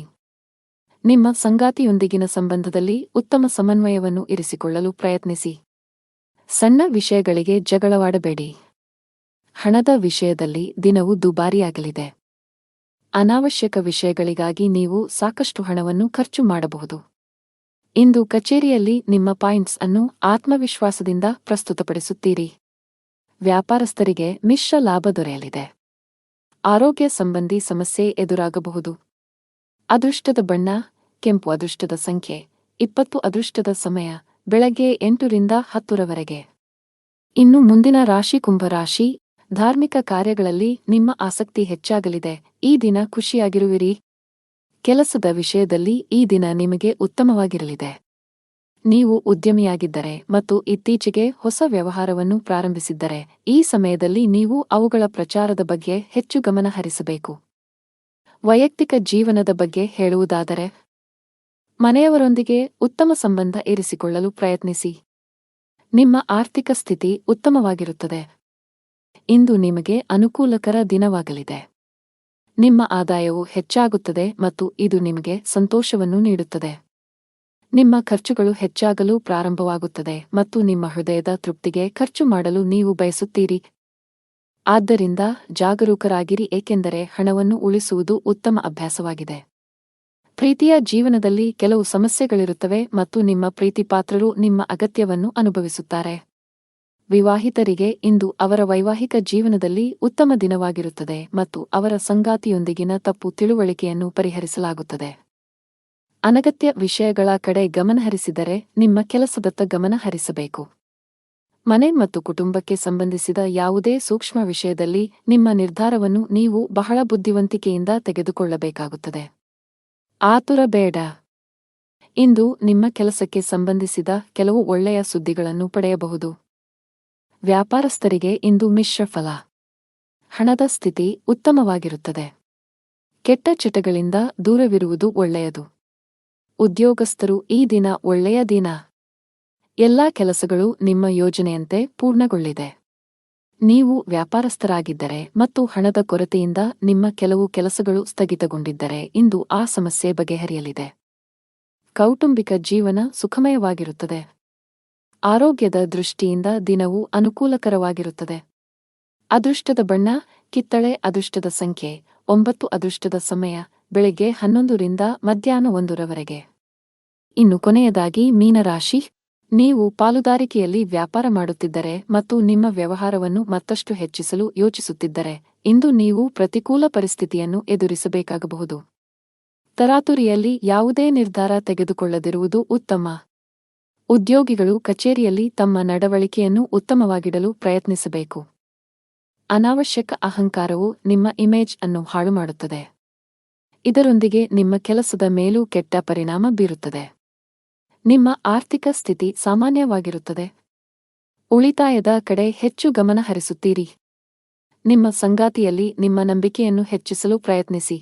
ನಿಮ್ಮ ಸಂಗಾತಿಯೊಂದಿಗಿನ ಸಂಬಂಧದಲ್ಲಿ ಉತ್ತಮ ಸಮನ್ವಯವನ್ನು ಇರಿಸಿಕೊಳ್ಳಲು ಪ್ರಯತ್ನಿಸಿ. ಸಣ್ಣ ವಿಷಯಗಳಿಗೆ ಜಗಳವಾಡಬೇಡಿ. ಹಣದ ವಿಷಯದಲ್ಲಿ ದಿನವು ದುಬಾರಿಯಾಗಲಿದೆ. ಅನಾವಶ್ಯಕ ವಿಷಯಗಳಿಗಾಗಿ ನೀವು ಸಾಕಷ್ಟು ಹಣವನ್ನು ಖರ್ಚು ಮಾಡಬಹುದು. ಇಂದು ಕಚೇರಿಯಲ್ಲಿ ನಿಮ್ಮ ಪಾಯಿಂಟ್ಸ್ ಅನ್ನು ಆತ್ಮವಿಶ್ವಾಸದಿಂದ ಪ್ರಸ್ತುತಪಡಿಸುತ್ತೀರಿ. ವ್ಯಾಪಾರಸ್ಥರಿಗೆ ಮಿಶ್ರ ಲಾಭ ದೊರೆಯಲಿದೆ. ಆರೋಗ್ಯ ಸಂಬಂಧಿ ಸಮಸ್ಯೆ ಎದುರಾಗಬಹುದು. ಅದೃಷ್ಟದ ಬಣ್ಣ ಕೆಂಪು. ಅದೃಷ್ಟದ ಸಂಖ್ಯೆ 20. ಅದೃಷ್ಟದ ಸಮಯ ಬೆಳಗ್ಗೆ 8 ರಿಂದ 10 ರವರೆಗೆ. ಇನ್ನು ಮುಂದಿನ ರಾಶಿ ಕುಂಭರಾಶಿ. ಧಾರ್ಮಿಕ ಕಾರ್ಯಗಳಲ್ಲಿ ನಿಮ್ಮ ಆಸಕ್ತಿ ಹೆಚ್ಚಾಗಲಿದೆ. ಈ ದಿನ ಖುಷಿಯಾಗಿರುವಿರಿ. ಕೆಲಸದ ವಿಷಯದಲ್ಲಿ ಈ ದಿನ ನಿಮಗೆ ಉತ್ತಮವಾಗಿರಲಿದೆ. ನೀವು ಉದ್ಯಮಿಯಾಗಿದ್ದರೆ ಮತ್ತು ಇತ್ತೀಚೆಗೆ ಹೊಸ ವ್ಯವಹಾರವನ್ನು ಪ್ರಾರಂಭಿಸಿದ್ದರೆ ಈ ಸಮಯದಲ್ಲಿ ನೀವು ಅವುಗಳ ಪ್ರಚಾರದ ಬಗ್ಗೆ ಹೆಚ್ಚು ಗಮನ ಹರಿಸಬೇಕು. ವೈಯಕ್ತಿಕ ಜೀವನದ ಬಗ್ಗೆ ಹೇಳುವುದಾದರೆ, ಮನೆಯವರೊಂದಿಗೆ ಉತ್ತಮ ಸಂಬಂಧ ಇರಿಸಿಕೊಳ್ಳಲು ಪ್ರಯತ್ನಿಸಿ. ನಿಮ್ಮ ಆರ್ಥಿಕ ಸ್ಥಿತಿ ಉತ್ತಮವಾಗಿರುತ್ತದೆ. ಇಂದು ನಿಮಗೆ ಅನುಕೂಲಕರ ದಿನವಾಗಲಿದೆ. ನಿಮ್ಮ ಆದಾಯವು ಹೆಚ್ಚಾಗುತ್ತದೆ ಮತ್ತು ಇದು ನಿಮಗೆ ಸಂತೋಷವನ್ನು ನೀಡುತ್ತದೆ. ನಿಮ್ಮ ಖರ್ಚುಗಳು ಹೆಚ್ಚಾಗಲು ಪ್ರಾರಂಭವಾಗುತ್ತದೆ ಮತ್ತು ನಿಮ್ಮ ಹೃದಯದ ತೃಪ್ತಿಗೆ ಖರ್ಚು ಮಾಡಲು ನೀವು ಬಯಸುತ್ತೀರಿ. ಆದ್ದರಿಂದ ಜಾಗರೂಕರಾಗಿರಿ, ಏಕೆಂದರೆ ಹಣವನ್ನು ಉಳಿಸುವುದು ಉತ್ತಮ ಅಭ್ಯಾಸವಾಗಿದೆ. ಪ್ರೀತಿಯ ಜೀವನದಲ್ಲಿ ಕೆಲವು ಸಮಸ್ಯೆಗಳಿರುತ್ತವೆ ಮತ್ತು ನಿಮ್ಮ ಪ್ರೀತಿಪಾತ್ರರು ನಿಮ್ಮ ಅಗತ್ಯವನ್ನು ಅನುಭವಿಸುತ್ತಾರೆ. ವಿವಾಹಿತರಿಗೆ ಇಂದು ಅವರ ವೈವಾಹಿಕ ಜೀವನದಲ್ಲಿ ಉತ್ತಮ ದಿನವಾಗಿರುತ್ತದೆ ಮತ್ತು ಅವರ ಸಂಗಾತಿಯೊಂದಿಗಿನ ತಪ್ಪು ತಿಳುವಳಿಕೆಯನ್ನು ಪರಿಹರಿಸಲಾಗುತ್ತದೆ. ಅನಗತ್ಯ ವಿಷಯಗಳ ಕಡೆ ಗಮನಹರಿಸಿದರೆ ನಿಮ್ಮ ಕೆಲಸದತ್ತ ಗಮನ ಹರಿಸಬೇಕು. ಮನೆ ಮತ್ತು ಕುಟುಂಬಕ್ಕೆ ಸಂಬಂಧಿಸಿದ ಯಾವುದೇ ಸೂಕ್ಷ್ಮ ವಿಷಯದಲ್ಲಿ ನಿಮ್ಮ ನಿರ್ಧಾರವನ್ನು ನೀವು ಬಹಳ ಬುದ್ಧಿವಂತಿಕೆಯಿಂದ ತೆಗೆದುಕೊಳ್ಳಬೇಕಾಗುತ್ತದೆ. ಆತುರ ಬೇಡ. ಇಂದು ನಿಮ್ಮ ಕೆಲಸಕ್ಕೆ ಸಂಬಂಧಿಸಿದ ಕೆಲವು ಒಳ್ಳೆಯ ಸುದ್ದಿಗಳನ್ನು ಪಡೆಯಬಹುದು. ವ್ಯಾಪಾರಸ್ಥರಿಗೆ ಇಂದು ಮಿಶ್ರ ಫಲ. ಹಣದ ಸ್ಥಿತಿ ಉತ್ತಮವಾಗಿರುತ್ತದೆ. ಕೆಟ್ಟ ಚಟಗಳಿಂದ ದೂರವಿರುವುದು ಒಳ್ಳೆಯದು. ಉದ್ಯೋಗಸ್ಥರು ಈ ದಿನ ಒಳ್ಳೆಯ ದಿನ. ಎಲ್ಲಾ ಕೆಲಸಗಳು ನಿಮ್ಮ ಯೋಜನೆಯಂತೆ ಪೂರ್ಣಗೊಳ್ಳಿದೆ. ನೀವು ವ್ಯಾಪಾರಸ್ಥರಾಗಿದ್ದರೆ ಮತ್ತು ಹಣದ ಕೊರತೆಯಿಂದ ನಿಮ್ಮ ಕೆಲವು ಕೆಲಸಗಳು ಸ್ಥಗಿತಗೊಂಡಿದ್ದರೆ ಇಂದು ಆ ಸಮಸ್ಯೆ ಬಗೆಹರಿಯಲಿದೆ. ಕೌಟುಂಬಿಕ ಜೀವನ ಸುಖಮಯವಾಗಿರುತ್ತದೆ. ಆರೋಗ್ಯದ ದೃಷ್ಟಿಯಿಂದ ದಿನವು ಅನುಕೂಲಕರವಾಗಿರುತ್ತದೆ. ಅದೃಷ್ಟದ ಬಣ್ಣ ಕಿತ್ತಳೆ. ಅದೃಷ್ಟದ ಸಂಖ್ಯೆ 9. ಅದೃಷ್ಟದ ಸಮಯ ಬೆಳಗ್ಗೆ 11 ರಿಂದ ಮಧ್ಯಾಹ್ನ 1 ರವರೆಗೆ. ಇನ್ನು ಕೊನೆಯದಾಗಿ ಮೀನರಾಶಿ. ನೀವು ಪಾಲುದಾರಿಕೆಯಲ್ಲಿ ವ್ಯಾಪಾರ ಮಾಡುತ್ತಿದ್ದರೆ ಮತ್ತು ನಿಮ್ಮ ವ್ಯವಹಾರವನ್ನು ಮತ್ತಷ್ಟು ಹೆಚ್ಚಿಸಲು ಯೋಚಿಸುತ್ತಿದ್ದರೆ ಇಂದು ನೀವು ಪ್ರತಿಕೂಲ ಪರಿಸ್ಥಿತಿಯನ್ನು ಎದುರಿಸಬೇಕಾಗಬಹುದು. ತರಾತುರಿಯಲ್ಲಿ ಯಾವುದೇ ನಿರ್ಧಾರ ತೆಗೆದುಕೊಳ್ಳದಿರುವುದು ಉತ್ತಮ. ಉದ್ಯೋಗಿಗಳು ಕಚೇರಿಯಲ್ಲಿ ತಮ್ಮ ನಡವಳಿಕೆಯನ್ನು ಉತ್ತಮವಾಗಿಡಲು ಪ್ರಯತ್ನಿಸಬೇಕು. ಅನಾವಶ್ಯಕ ಅಹಂಕಾರವು ನಿಮ್ಮ ಇಮೇಜ್ ಅನ್ನು ಹಾಳುಮಾಡುತ್ತದೆ. ಇದರೊಂದಿಗೆ ನಿಮ್ಮ ಕೆಲಸದ ಮೇಲೂ ಕೆಟ್ಟ ಪರಿಣಾಮ ಬೀರುತ್ತದೆ. ನಿಮ್ಮ ಆರ್ಥಿಕ ಸ್ಥಿತಿ ಸಾಮಾನ್ಯವಾಗಿರುತ್ತದೆ. ಉಳಿತಾಯದ ಕಡೆ ಹೆಚ್ಚು ಗಮನ ಹರಿಸುತ್ತೀರಿ. ನಿಮ್ಮ ಸಂಗಾತಿಯಲ್ಲಿ ನಿಮ್ಮ ನಂಬಿಕೆಯನ್ನು ಹೆಚ್ಚಿಸಲು ಪ್ರಯತ್ನಿಸಿ.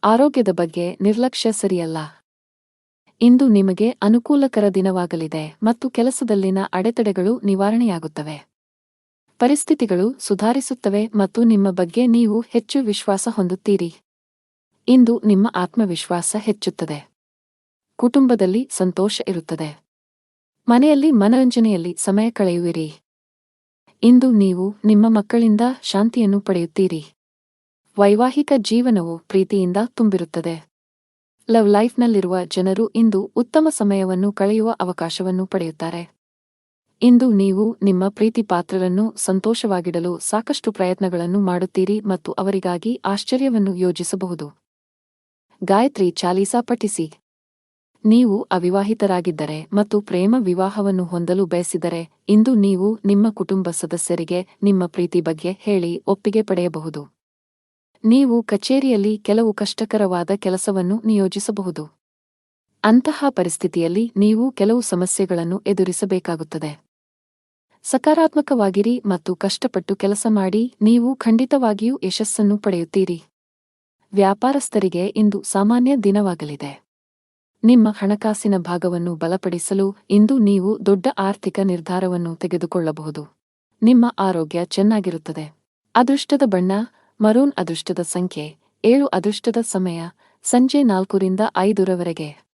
ಆರೋಗ್ಯದ ಬಗ್ಗೆ ನಿರ್ಲಕ್ಷ್ಯ ಸರಿಯಲ್ಲ. ಇಂದು ನಿಮಗೆ ಅನುಕೂಲಕರ ದಿನವಾಗಲಿದೆ ಮತ್ತು ಕೆಲಸದಲ್ಲಿನ ಅಡೆತಡೆಗಳು ನಿವಾರಣೆಯಾಗುತ್ತವೆ. ಪರಿಸ್ಥಿತಿಗಳು ಸುಧಾರಿಸುತ್ತವೆ ಮತ್ತು ನಿಮ್ಮ ಬಗ್ಗೆ ನೀವು ಹೆಚ್ಚು ವಿಶ್ವಾಸ ಹೊಂದುತ್ತೀರಿ. ಇಂದು ನಿಮ್ಮ ಆತ್ಮವಿಶ್ವಾಸ ಹೆಚ್ಚುತ್ತದೆ. ಕುಟುಂಬದಲ್ಲಿ ಸಂತೋಷ ಇರುತ್ತದೆ. ಮನೆಯಲ್ಲಿ ಮನರಂಜನೆಯಲ್ಲಿ ಸಮಯ ಕಳೆಯುವಿರಿ. ಇಂದು ನೀವು ನಿಮ್ಮ ಮಕ್ಕಳಿಂದ ಶಾಂತಿಯನ್ನು ಪಡೆಯುತ್ತೀರಿ. ವೈವಾಹಿಕ ಜೀವನವು ಪ್ರೀತಿಯಿಂದ ತುಂಬಿರುತ್ತದೆ. ಲವ್ ಲೈಫ್ನಲ್ಲಿರುವ ಜನರು ಇಂದು ಉತ್ತಮ ಸಮಯವನ್ನು ಕಳೆಯುವ ಅವಕಾಶವನ್ನು ಪಡೆಯುತ್ತಾರೆ. ಇಂದು ನೀವು ನಿಮ್ಮ ಪ್ರೀತಿ ಪಾತ್ರರನ್ನು ಸಂತೋಷವಾಗಿಡಲು ಸಾಕಷ್ಟು ಪ್ರಯತ್ನಗಳನ್ನು ಮಾಡುತ್ತೀರಿ ಮತ್ತು ಅವರಿಗಾಗಿ ಆಶ್ಚರ್ಯವನ್ನು ಯೋಜಿಸಬಹುದು. ಗಾಯತ್ರಿ ಚಾಲೀಸಾ ಪಠಿಸಿ. ನೀವು ಅವಿವಾಹಿತರಾಗಿದ್ದರೆ ಮತ್ತು ಪ್ರೇಮ ವಿವಾಹವನ್ನು ಹೊಂದಲು ಬಯಸಿದರೆ ಇಂದು ನೀವು ನಿಮ್ಮ ಕುಟುಂಬ ಸದಸ್ಯರಿಗೆ ನಿಮ್ಮ ಪ್ರೀತಿ ಬಗ್ಗೆ ಹೇಳಿ ಒಪ್ಪಿಗೆ ಪಡೆಯಬಹುದು. ನೀವು ಕಚೇರಿಯಲ್ಲಿ ಕೆಲವು ಕಷ್ಟಕರವಾದ ಕೆಲಸವನ್ನು ನಿಯೋಜಿಸಬಹುದು. ಅಂತಹ ಪರಿಸ್ಥಿತಿಯಲ್ಲಿ ನೀವು ಕೆಲವು ಸಮಸ್ಯೆಗಳನ್ನು ಎದುರಿಸಬೇಕಾಗುತ್ತದೆ. ಸಕಾರಾತ್ಮಕವಾಗಿರಿ ಮತ್ತು ಕಷ್ಟಪಟ್ಟು ಕೆಲಸ ಮಾಡಿ, ನೀವು ಖಂಡಿತವಾಗಿಯೂ ಯಶಸ್ಸನ್ನು ಪಡೆಯುತ್ತೀರಿ. ವ್ಯಾಪಾರಸ್ಥರಿಗೆ ಇಂದು ಸಾಮಾನ್ಯ ದಿನವಾಗಲಿದೆ. ನಿಮ್ಮ ಹಣಕಾಸಿನ ಭಾಗವನ್ನು ಬಲಪಡಿಸಲು ಇಂದು ನೀವು ದೊಡ್ಡ ಆರ್ಥಿಕ ನಿರ್ಧಾರವನ್ನು ತೆಗೆದುಕೊಳ್ಳಬಹುದು. ನಿಮ್ಮ ಆರೋಗ್ಯ ಚೆನ್ನಾಗಿರುತ್ತದೆ. ಅದೃಷ್ಟದ ಬಣ್ಣ ಮರೂನ್. ಅದೃಷ್ಟದ ಸಂಖ್ಯೆ 7. ಅದೃಷ್ಟದ ಸಮಯ ಸಂಜೆ 4 ರಿಂದ 5 ರವರೆಗೆ.